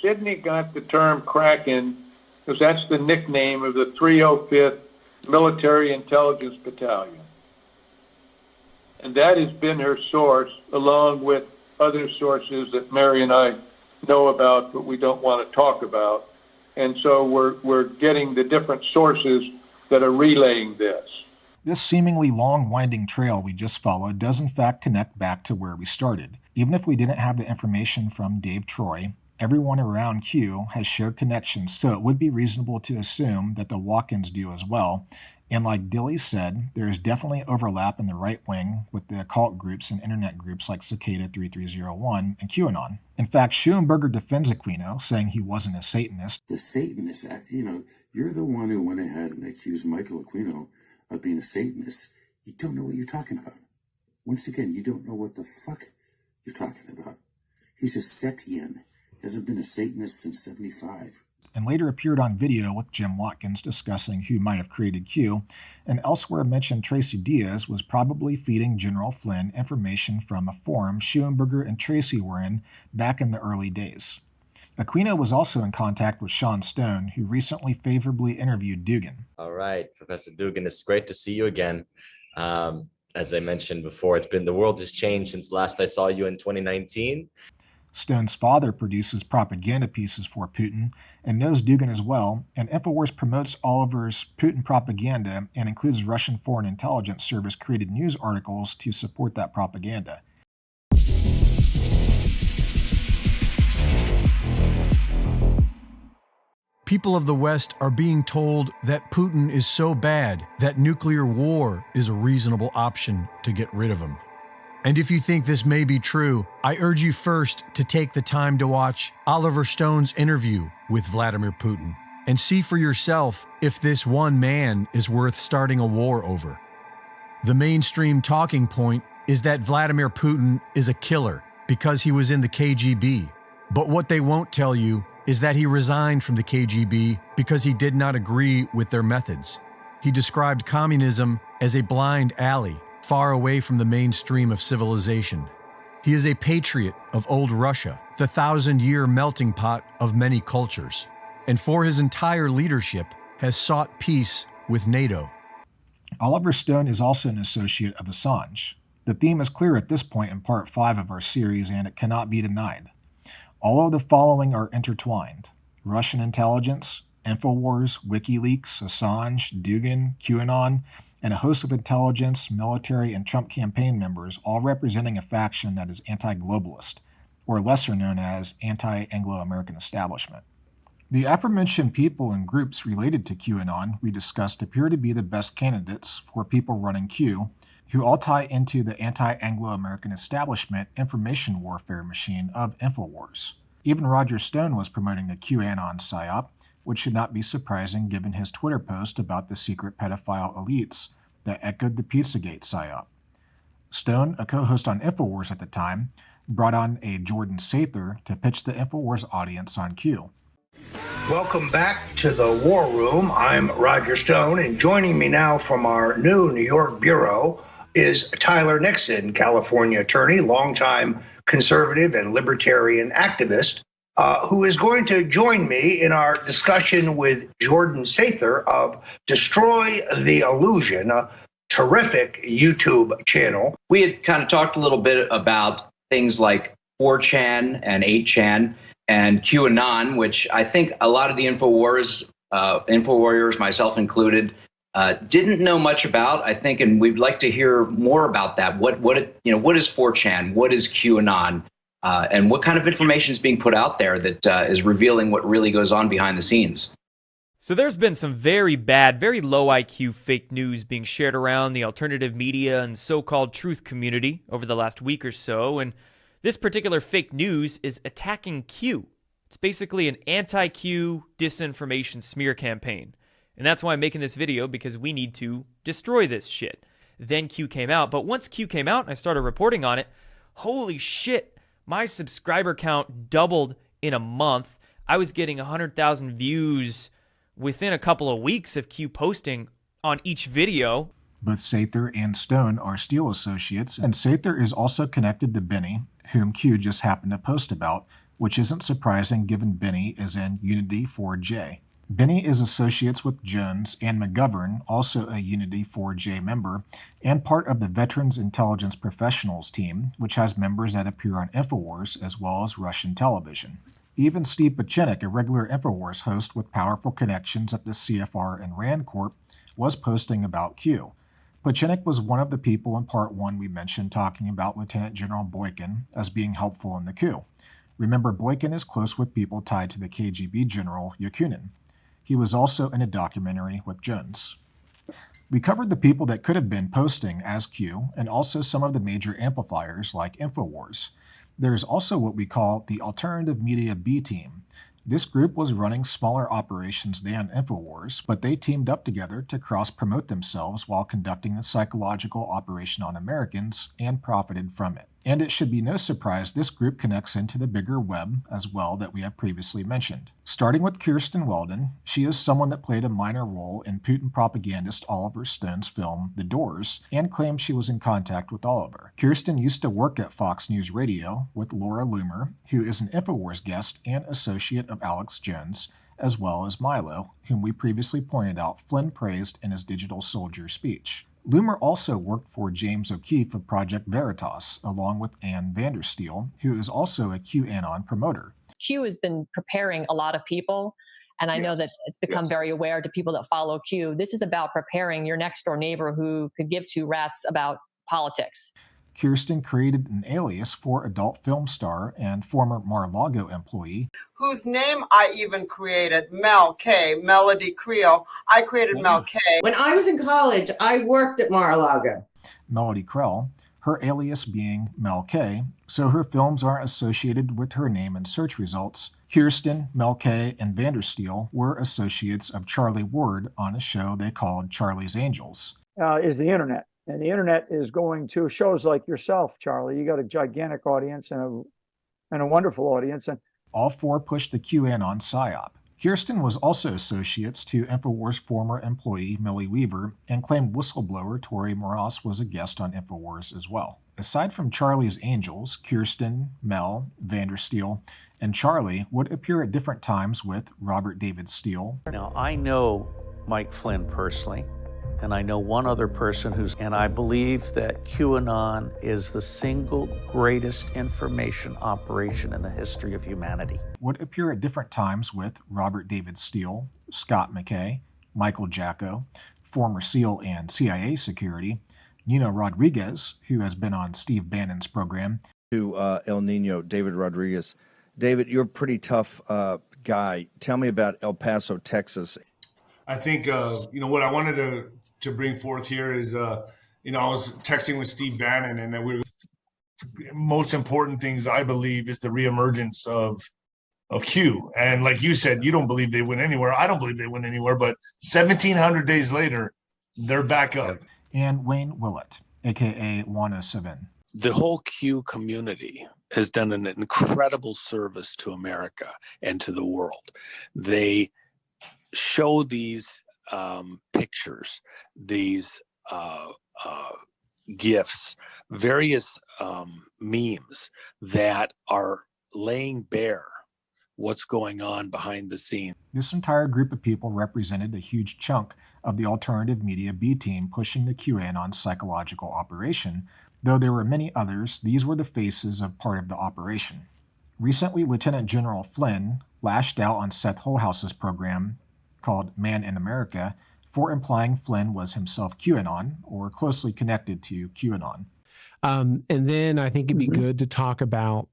Sidney got the term Kraken because that's the nickname of the 305th Military Intelligence Battalion. And that has been her source, along with other sources that Mary and I know about, but we don't want to talk about. And so we're getting the different sources that are relaying this. This seemingly long, winding trail we just followed does in fact connect back to where we started. Even if we didn't have the information from Dave Troy, everyone around Q has shared connections, so it would be reasonable to assume that the walk-ins do as well, And like Dilly said, there is definitely overlap in the right wing with the occult groups and internet groups like Cicada 3301 and QAnon. In fact, Schuenberger defends Aquino, saying he wasn't a Satanist. The Satanist, you're the one who went ahead and accused Michael Aquino of being a Satanist. You don't know what you're talking about. Once again, you don't know what the fuck you're talking about. He's a Setian, hasn't been a Satanist since 75. And later appeared on video with Jim Watkins discussing who might have created Q, and elsewhere mentioned Tracy Diaz was probably feeding General Flynn information from a forum Schuenberger and Tracy were in back in the early days. Aquino was also in contact with Sean Stone, who recently favorably interviewed Dugan. All right, Professor Dugan, it's great to see you again. As I mentioned before, the world has changed since last I saw you in 2019. Stone's father produces propaganda pieces for Putin and knows Dugan as well, and InfoWars promotes Oliver's Putin propaganda and includes Russian Foreign Intelligence Service created news articles to support that propaganda. People of the West are being told that Putin is so bad that nuclear war is a reasonable option to get rid of him. And if you think this may be true, I urge you first to take the time to watch Oliver Stone's interview with Vladimir Putin and see for yourself if this one man is worth starting a war over. The mainstream talking point is that Vladimir Putin is a killer because he was in the KGB. But what they won't tell you is that he resigned from the KGB because he did not agree with their methods. He described communism as a blind alley far away from the mainstream of civilization. He is a patriot of old Russia, the 1,000-year melting pot of many cultures, and for his entire leadership has sought peace with NATO. Oliver Stone is also an associate of Assange. The theme is clear at this point in Part 5 of our series, and it cannot be denied. All of the following are intertwined: Russian intelligence, InfoWars, WikiLeaks, Assange, Dugan, QAnon, and a host of intelligence, military, and Trump campaign members, all representing a faction that is anti-globalist, or lesser known as anti-Anglo-American establishment. The aforementioned people and groups related to QAnon we discussed appear to be the best candidates for people running Q, who all tie into the anti-Anglo-American establishment information warfare machine of InfoWars. Even Roger Stone was promoting the QAnon psyop, which should not be surprising given his Twitter post about the secret pedophile elites that echoed the Pizzagate psyop. Stone, a co-host on InfoWars at the time, brought on a Jordan Sather to pitch the InfoWars audience on Q. Welcome back to the War Room. I'm Roger Stone, and joining me now from our new New York bureau is Tyler Nixon, California attorney, longtime conservative and libertarian activist, who is going to join me in our discussion with Jordan Sather of Destroy the Illusion, a terrific YouTube channel. We had kind of talked a little bit about things like 4chan and 8chan and QAnon, which I think a lot of the InfoWarriors, myself included, didn't know much about, I think, and we'd like to hear more about that. What is 4chan? What is QAnon? And what kind of information is being put out there that is revealing what really goes on behind the scenes? So there's been some very bad, very low IQ fake news being shared around the alternative media and so-called truth community over the last week or so, and this particular fake news is attacking Q. It's basically an anti-Q disinformation smear campaign. And that's why I'm making this video, because we need to destroy this shit. Then Q came out, but once Q came out and I started reporting on it, holy shit, my subscriber count doubled in a month. I was getting 100,000 views within a couple of weeks of Q posting on each video. Both Sather and Stone are Steele associates, and Sather is also connected to Benny, whom Q just happened to post about, which isn't surprising given Benny is in Unity 4J. Benny is associates with Jones and McGovern, also a Unity 4J member, and part of the Veterans Intelligence Professionals team, which has members that appear on InfoWars as well as Russian television. Even Steve Pachinik, a regular InfoWars host with powerful connections at the CFR and RAND Corp, was posting about Q. Pachinik was one of the people in Part 1 we mentioned talking about Lieutenant General Boykin as being helpful in the coup. Remember, Boykin is close with people tied to the KGB general Yakunin. He was also in a documentary with Jones. We covered the people that could have been posting as Q and also some of the major amplifiers like InfoWars. There's also what we call the Alternative Media B Team. This group was running smaller operations than InfoWars, but they teamed up together to cross-promote themselves while conducting a psychological operation on Americans and profited from it. And it should be no surprise this group connects into the bigger web as well that we have previously mentioned. Starting with Kirsten Weldon, she is someone that played a minor role in Putin propagandist Oliver Stone's film The Doors and claims she was in contact with Oliver. Kirsten used to work at Fox News Radio with Laura Loomer, who is an InfoWars guest and associate of Alex Jones, as well as Milo, whom we previously pointed out Flynn praised in his Digital Soldier speech. Loomer also worked for James O'Keefe of Project Veritas, along with Ann Vandersteel, who is also a QAnon promoter. Q has been preparing a lot of people, and I know that it's become very aware to people that follow Q. This is about preparing your next door neighbor who could give two rats about politics. Kirsten created an alias for adult film star and former Mar-a-Lago employee, whose name I even created, Mel K, Melody Creel. I created Mel K. When I was in college, I worked at Mar-a-Lago. Melody Krell, her alias being Mel K, so her films aren't associated with her name in search results. Kirsten, Mel K, and Vandersteel were associates of Charlie Ward on a show they called Charlie's Angels. Is the internet. And the internet is going to shows like yourself, Charlie. You got a gigantic audience and a wonderful audience. And all four pushed the QAnon psyop. Kirsten was also associates to InfoWars former employee Millie Weaver and claimed whistleblower Tori Moras was a guest on InfoWars as well. Aside from Charlie's Angels, Kirsten, Mel, Vandersteel, and Charlie would appear at different times with Robert David Steele. Now, I know Mike Flynn personally. And I know one other person and I believe that QAnon is the single greatest information operation in the history of humanity. Would appear at different times with Robert David Steele, Scott McKay, Michael Jacko, former SEAL and CIA security, Nino Rodriguez, who has been on Steve Bannon's program. To El Nino, David Rodriguez. David, you're a pretty tough guy. Tell me about El Paso, Texas. I think, what I wanted to bring forth here is, I was texting with Steve Bannon, and that most important things I believe is the reemergence of Q. And like you said, you don't believe they went anywhere. I don't believe they went anywhere, but 1,700 days later, they're back up. And Wayne Willett, aka 107. The whole Q community has done an incredible service to America and to the world. They show these pictures, these GIFs, various memes that are laying bare what's going on behind the scenes. This entire group of people represented a huge chunk of the alternative media B team pushing the QAnon psychological operation. Though there were many others, these were the faces of part of the operation. Recently, Lieutenant General Flynn lashed out on Seth Holhouse's program called Man in America for implying Flynn was himself QAnon or closely connected to QAnon. And then I think it'd be good to talk about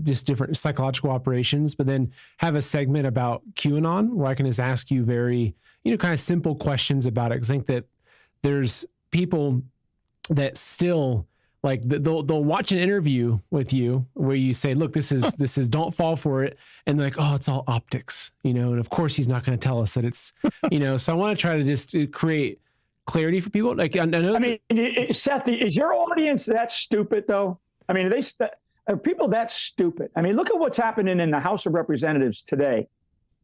just different psychological operations, but then have a segment about QAnon where I can just ask you very, kind of simple questions about it. Because I think that there's people that still like they'll watch an interview with you where you say, look, this is don't fall for it. And they're like, oh, it's all optics, and of course he's not going to tell us that it's, so I want to try to just create clarity for people. Like, Seth, is your audience that stupid though? I mean, are people that stupid? I mean, look at what's happening in the House of Representatives today.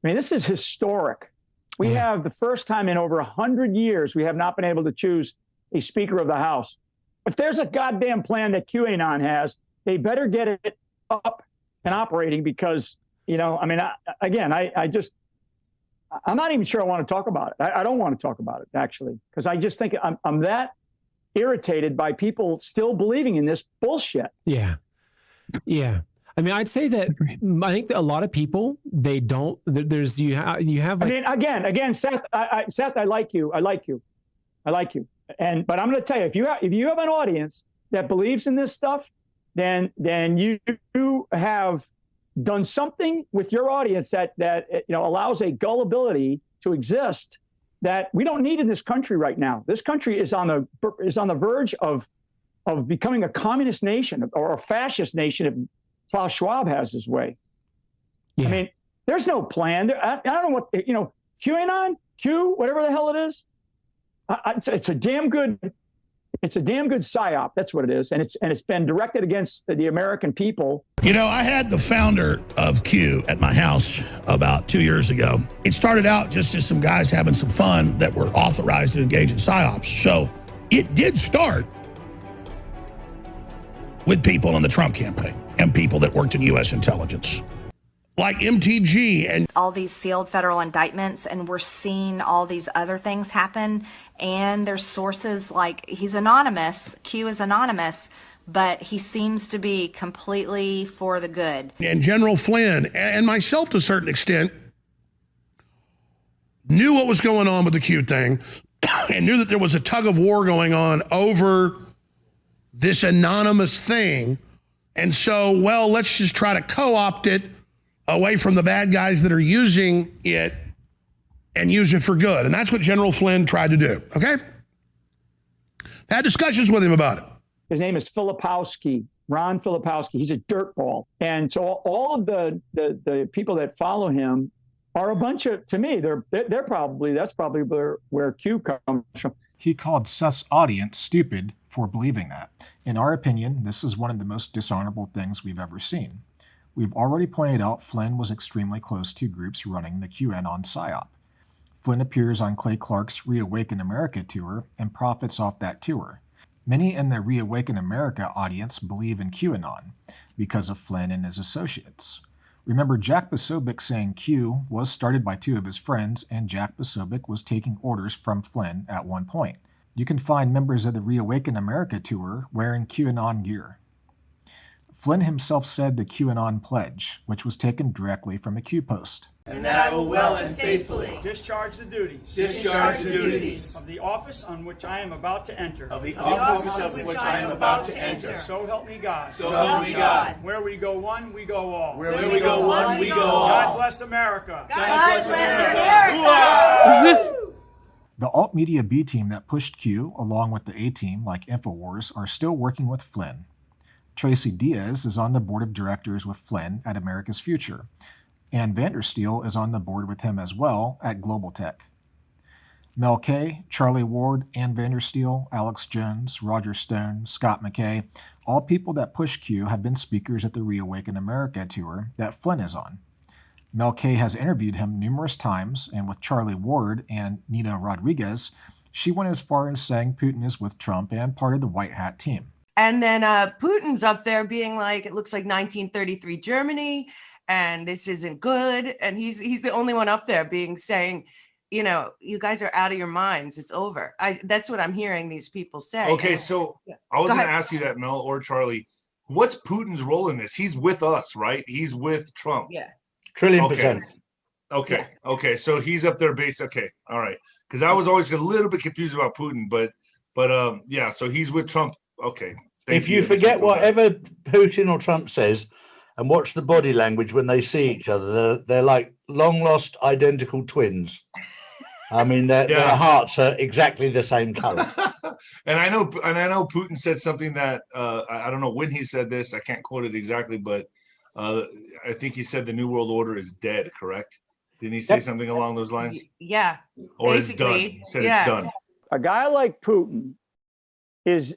I mean, this is historic. We have the first time in over 100 years, we have not been able to choose a Speaker of the House. If there's a goddamn plan that QAnon has, they better get it up and operating because, I'm not even sure I want to talk about it. I don't want to talk about it, actually, because I just think I'm that irritated by people still believing in this bullshit. Yeah. Yeah. I mean, I'd say that I think that a lot of people, they don't, there's, you have. Like, I mean, again, Seth, Seth, I like you. But I'm going to tell you, if you have an audience that believes in this stuff, then you have done something with your audience that allows a gullibility to exist that we don't need in this country right now. This country is on the verge of becoming a communist nation or a fascist nation if Klaus Schwab has his way. Yeah. I mean, there's no plan. I don't know what, QAnon, whatever the hell it is. It's a damn good psyop. That's what it is, and it's been directed against the American people. I had the founder of Q at my house about 2 years ago. It started out just as some guys having some fun that were authorized to engage in psyops. So it did start with people in the Trump campaign and people that worked in U.S. intelligence, like MTG and all these sealed federal indictments, and we're seeing all these other things happen. And there's sources like he's anonymous, Q is anonymous, but he seems to be completely for the good. And General Flynn and myself to a certain extent knew what was going on with the Q thing and knew that there was a tug of war going on over this anonymous thing. And so, let's just try to co-opt it away from the bad guys that are using it and use it for good. And that's what General Flynn tried to do, okay? Had discussions with him about it. His name is Filipowski, Ron Filipowski. He's a dirtball. And so all of the people that follow him are a bunch of, to me, that's probably where Q comes from. He called Seth's audience stupid for believing that. In our opinion, this is one of the most dishonorable things we've ever seen. We've already pointed out Flynn was extremely close to groups running the QAnon PSYOP. Flynn appears on Clay Clark's Reawaken America tour and profits off that tour. Many in the Reawaken America audience believe in QAnon because of Flynn and his associates. Remember, Jack Posobiec saying Q was started by two of his friends, and Jack Posobiec was taking orders from Flynn at one point. You can find members of the Reawaken America tour wearing QAnon gear. Flynn himself said the QAnon pledge, which was taken directly from a Q post. And that I will well and faithfully discharge the duties of the office on which I am about to enter. of the office of which I am about to enter. So help me God. So help me God. Where we go one, we go all. Where we go one, we go all. God bless America. God bless America. The alt media B team that pushed Q, along with the A team like InfoWars, are still working with Flynn. Tracy Diaz is on the board of directors with Flynn at America's Future. Ann Vandersteel is on the board with him as well at Global Tech. Mel K, Charlie Ward, Ann Vandersteel, Alex Jones, Roger Stone, Scott McKay, all people that push Q have been speakers at the Reawaken America tour that Flynn is on. Mel K has interviewed him numerous times, and with Charlie Ward and Nina Rodriguez, she went as far as saying Putin is with Trump and part of the White Hat team. And then Putin's up there being like, it looks like 1933 Germany, and this isn't good. And he's the only one up there saying, you guys are out of your minds. It's over. That's what I'm hearing these people say. Okay, so I was going to ask you that, Mel or Charlie. What's Putin's role in this? He's with us, right? He's with Trump. Yeah. Trillion%. Okay. Yeah. Okay. So he's up there base. Okay. All right. Because I was always a little bit confused about Putin, but yeah. So he's with Trump. Okay. If you forget whatever Putin or Trump says and watch the body language when they see each other, they're like long lost identical twins. I mean, their hearts are exactly the same color. And I know Putin said something that I don't know when he said this. I can't quote it exactly, but I think he said the New World Order is dead. Correct? Didn't he say something along those lines? Yeah. Or it's done. He said it's done. A guy like Putin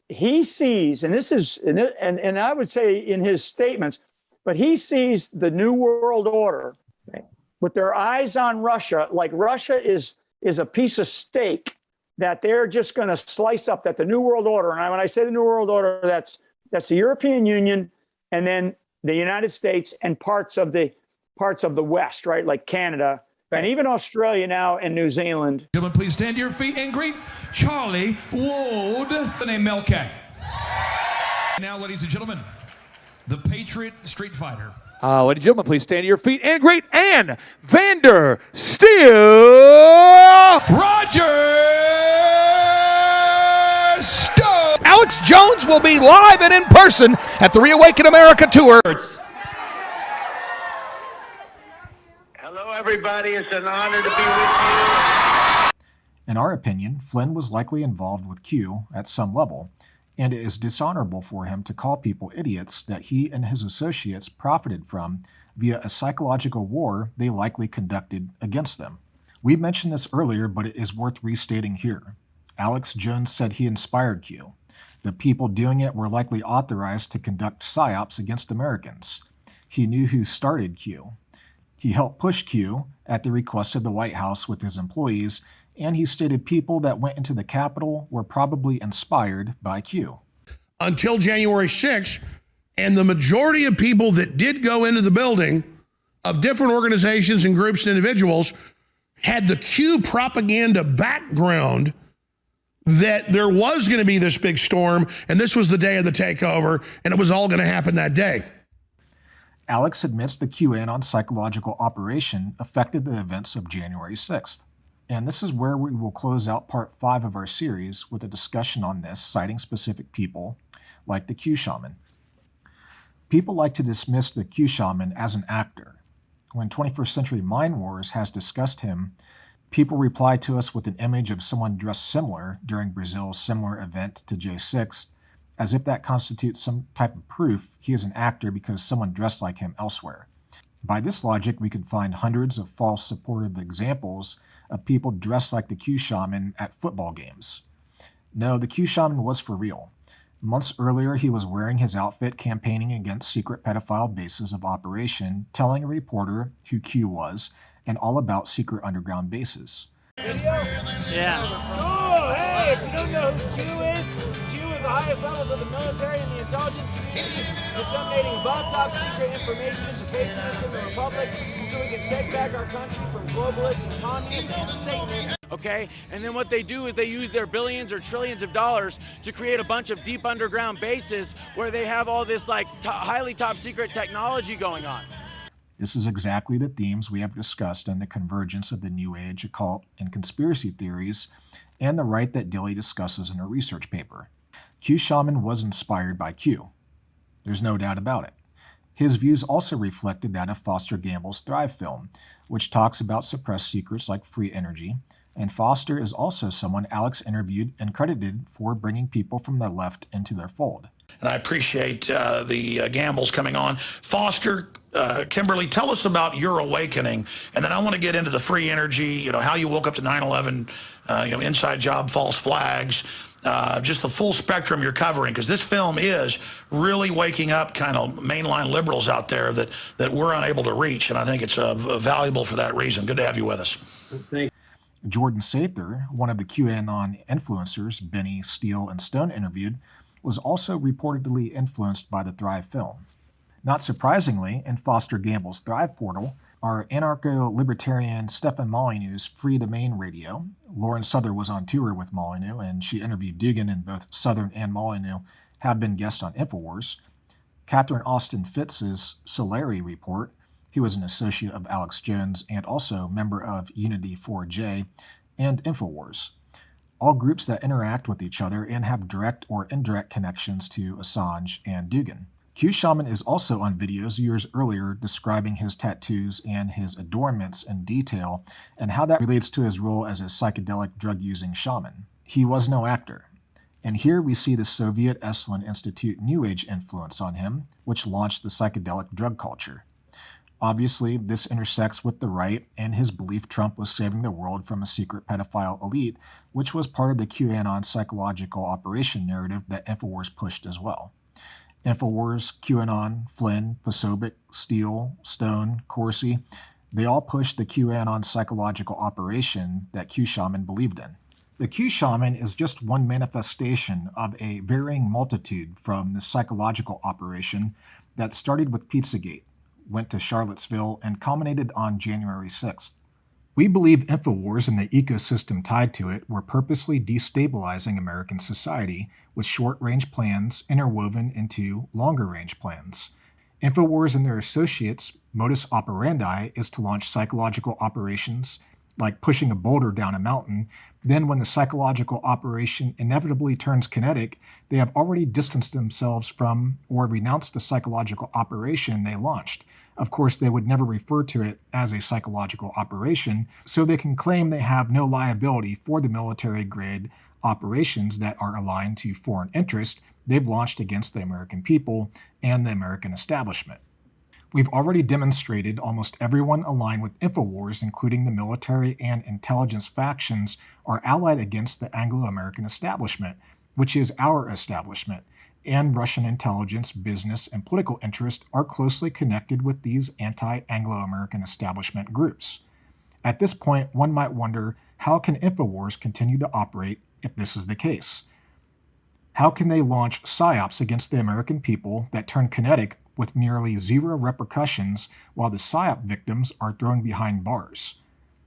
he sees, and this is, and I would say in his statements, but he sees the New World Order with their eyes on Russia, like Russia is a piece of steak that they're just going to slice up. That the New World Order, and when I say the New World Order, that's the European Union, and then the United States and parts of the West, right, like Canada. And even Australia now and New Zealand. Gentlemen, please stand to your feet and greet Charlie Ward, the name Mel K. Now, ladies and gentlemen, the Patriot Street Fighter. Ladies and gentlemen, please stand to your feet and greet Ann Vandersteel. Roger Stone. Alex Jones will be live and in person at the Reawaken America tour. Hello, everybody. It's an honor to be with you. In our opinion, Flynn was likely involved with Q at some level, and it is dishonorable for him to call people idiots that he and his associates profited from via a psychological war they likely conducted against them. We mentioned this earlier, but it is worth restating here. Alex Jones said he inspired Q. The people doing it were likely authorized to conduct psyops against Americans. He knew who started Q. He helped push Q at the request of the White House with his employees, and he stated people that went into the Capitol were probably inspired by Q. Until January 6th, and the majority of people that did go into the building of different organizations and groups and individuals had the Q propaganda background that there was going to be this big storm, and this was the day of the takeover, and it was all going to happen that day. Alex admits the QAnon psychological operation affected the events of January 6th. And this is where we will close out part 5 of our series with a discussion on this, citing specific people like the Q shaman. People like to dismiss the Q shaman as an actor. When 21st Century Mind Wars has discussed him, people reply to us with an image of someone dressed similar during Brazil's similar event to J6, as if that constitutes some type of proof he is an actor because someone dressed like him elsewhere. By this logic, we could find hundreds of false supportive examples of people dressed like the Q shaman at football games. No, the Q shaman was for real. Months earlier, he was wearing his outfit campaigning against secret pedophile bases of operation, telling a reporter who Q was and all about secret underground bases. Yeah. Cool. Hey, if you don't know who Q is the highest levels of the military and the intelligence community, disseminating above top secret information to patriots in the republic so we can take back our country from globalists and communists and Satanists. Okay, and then what they do is they use their billions or trillions of dollars to create a bunch of deep underground bases where they have all this like highly top secret technology going on. This is exactly the themes we have discussed in the convergence of the New Age, occult, and conspiracy theories, and the right that Dilly discusses in her research paper. Q shaman was inspired by Q. There's no doubt about it. His views also reflected that of Foster Gamble's Thrive film, which talks about suppressed secrets like free energy, and Foster is also someone Alex interviewed and credited for bringing people from the left into their fold. And I appreciate the Gambles coming on. Foster, Kimberly, tell us about your awakening, and then I want to get into the free energy, how you woke up to 9/11, inside job, false flags, just the full spectrum you're covering, because this film is really waking up kind of mainline liberals out there that we're unable to reach, and I think it's valuable for that reason. Good to have you with us. Thank you. Jordan Sather, one of the QAnon influencers Benny, Steele, and Stone interviewed, was also reportedly influenced by the Thrive film. Not surprisingly, in Foster Gamble's Thrive portal, our anarcho-libertarian Stefan Molyneux's Free Domain Radio. Lauren Souther was on tour with Molyneux, and she interviewed Dugan, and both Southern and Molyneux have been guests on InfoWars. Catherine Austin Fitz's Solari report. He was an associate of Alex Jones and also member of Unity 4J and InfoWars, all groups that interact with each other and have direct or indirect connections to Assange and Dugan. Q Shaman is also on videos years earlier describing his tattoos and his adornments in detail and how that relates to his role as a psychedelic drug-using shaman. He was no actor. And here we see the Soviet Esalen Institute New Age influence on him, which launched the psychedelic drug culture. Obviously, this intersects with the right and his belief Trump was saving the world from a secret pedophile elite, which was part of the QAnon psychological operation narrative that InfoWars pushed as well. InfoWars, QAnon, Flynn, Posobiec, Steele, Stone, Corsi, they all pushed the QAnon psychological operation that Q Shaman believed in. The Q Shaman is just one manifestation of a varying multitude from the psychological operation that started with Pizzagate, went to Charlottesville, and culminated on January 6th. We believe InfoWars and the ecosystem tied to it were purposely destabilizing American society with short-range plans interwoven into longer-range plans. InfoWars and their associates' modus operandi is to launch psychological operations like pushing a boulder down a mountain, then when the psychological operation inevitably turns kinetic, they have already distanced themselves from or renounced the psychological operation they launched. Of course, they would never refer to it as a psychological operation, so they can claim they have no liability for the military-grade operations that are aligned to foreign interest they've launched against the American people and the American establishment. We've already demonstrated almost everyone aligned with InfoWars, including the military and intelligence factions, are allied against the Anglo-American establishment, which is our establishment, and Russian intelligence, business, and political interests are closely connected with these anti-Anglo-American establishment groups. At this point, one might wonder, how can InfoWars continue to operate if this is the case? How can they launch psyops against the American people that turn kinetic with nearly zero repercussions while the psyop victims are thrown behind bars?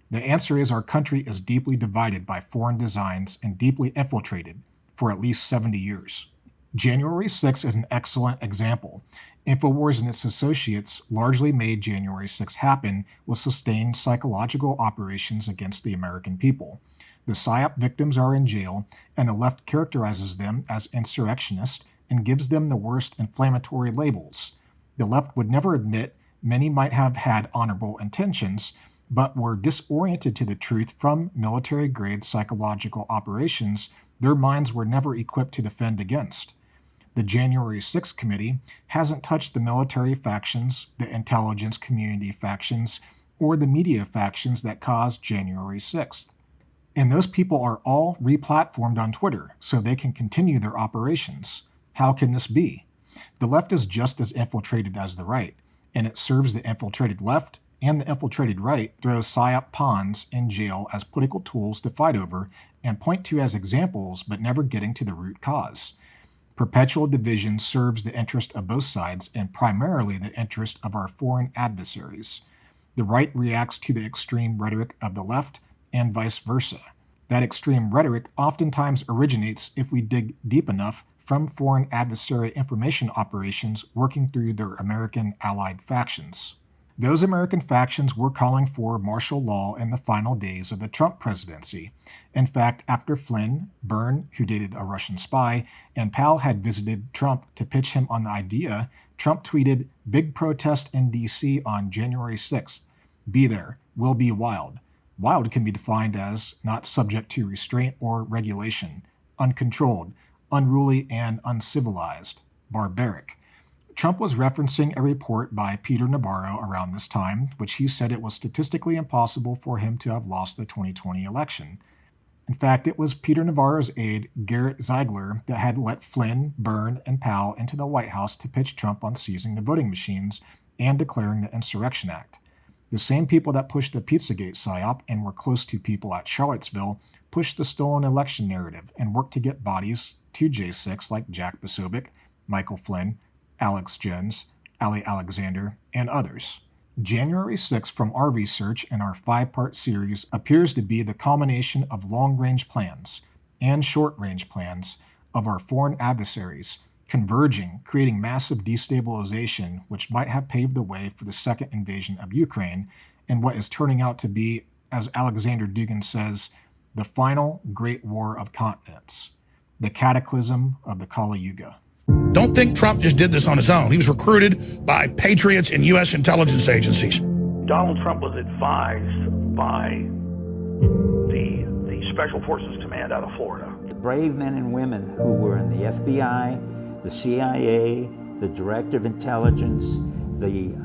The answer is our country is deeply divided by foreign designs and deeply infiltrated for at least 70 years. January 6 is an excellent example. InfoWars and its associates largely made January 6 happen with sustained psychological operations against the American people. The psyop victims are in jail, and the left characterizes them as insurrectionists and gives them the worst inflammatory labels. The left would never admit many might have had honorable intentions, but were disoriented to the truth from military-grade psychological operations their minds were never equipped to defend against. The January 6th committee hasn't touched the military factions, the intelligence community factions, or the media factions that caused January 6th. And those people are all replatformed on Twitter, so they can continue their operations. How can this be? The left is just as infiltrated as the right, and it serves the infiltrated left and the infiltrated right throws psyop pawns in jail as political tools to fight over and point to as examples, but never getting to the root cause. Perpetual division serves the interest of both sides and primarily the interest of our foreign adversaries. The right reacts to the extreme rhetoric of the left and vice versa. That extreme rhetoric oftentimes originates, if we dig deep enough, from foreign adversary information operations working through their American allied factions. Those American factions were calling for martial law in the final days of the Trump presidency. In fact, after Flynn, Byrne, who dated a Russian spy, and Powell had visited Trump to pitch him on the idea, Trump tweeted, "Big protest in D.C. on January 6th. Be there. Will be wild." Wild can be defined as not subject to restraint or regulation, uncontrolled, unruly and uncivilized, barbaric. Trump was referencing a report by Peter Navarro around this time, which he said it was statistically impossible for him to have lost the 2020 election. In fact, it was Peter Navarro's aide, Garrett Ziegler, that had let Flynn, Byrne, and Powell into the White House to pitch Trump on seizing the voting machines and declaring the Insurrection Act. The same people that pushed the Pizzagate psyop and were close to people at Charlottesville pushed the stolen election narrative and worked to get bodies to J6 like Jack Posobiec, Michael Flynn, Alex Jones, Ali Alexander, and others. January 6 from our research in our 5-part series appears to be the culmination of long-range plans and short-range plans of our foreign adversaries converging, creating massive destabilization, which might have paved the way for the second invasion of Ukraine and what is turning out to be, as Alexander Dugin says, the final great war of continents, the cataclysm of the Kali Yuga. Don't think Trump just did this on his own. He was recruited by patriots and U.S. intelligence agencies. Donald Trump was advised by the Special Forces Command out of Florida. Brave men and women who were in the FBI, the CIA, the Director of Intelligence, the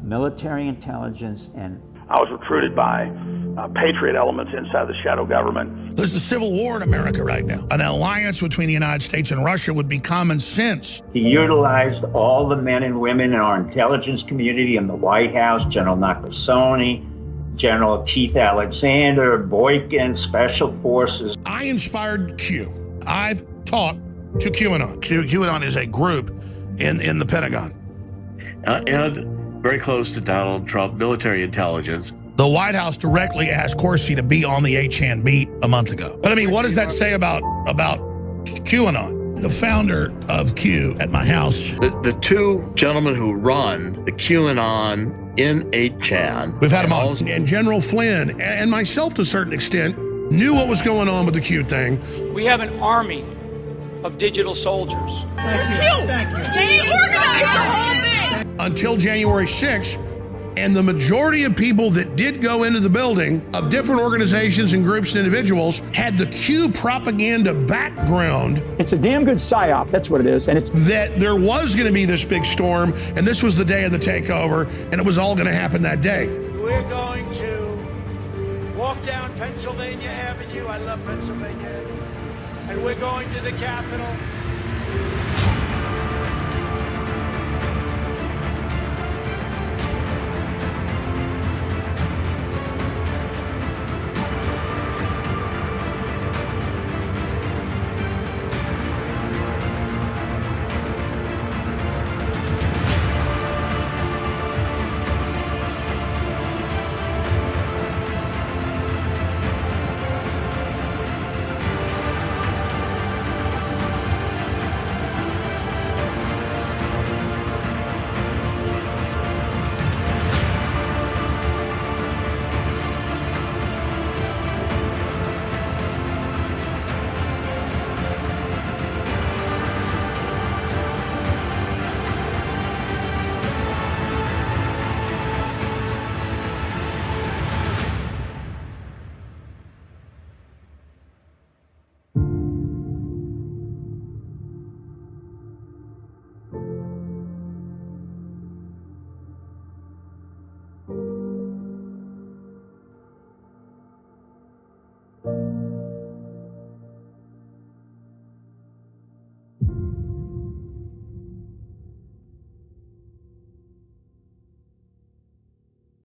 military intelligence, and I was recruited by patriot elements inside the shadow government. There's a civil war in America right now. An alliance between the United States and Russia would be common sense. He utilized all the men and women in our intelligence community in the White House, General Nakasone, General Keith Alexander, Boykin, Special Forces. I inspired Q. I've talked to QAnon. QAnon is a group in the Pentagon. And very close to Donald Trump, military intelligence. The White House directly asked Corsi to be on the 8chan beat a month ago. But I mean, what does that say about QAnon? the founder of Q at my house. The two gentlemen who run the QAnon in 8chan. We've had them on. And General Flynn and myself to a certain extent knew what was going on with the Q thing. We have an army of digital soldiers. Thank you. They organized the whole thing. Until January 6th, and the majority of people that did go into the building of different organizations and groups and individuals had the Q propaganda background. It's a damn good psyop, that's what it is. And it's that there was going to be this big storm, and this was the day of the takeover, and it was all going to happen that day. We're going to walk down Pennsylvania Avenue. I love Pennsylvania Avenue. And we're going to the Capitol.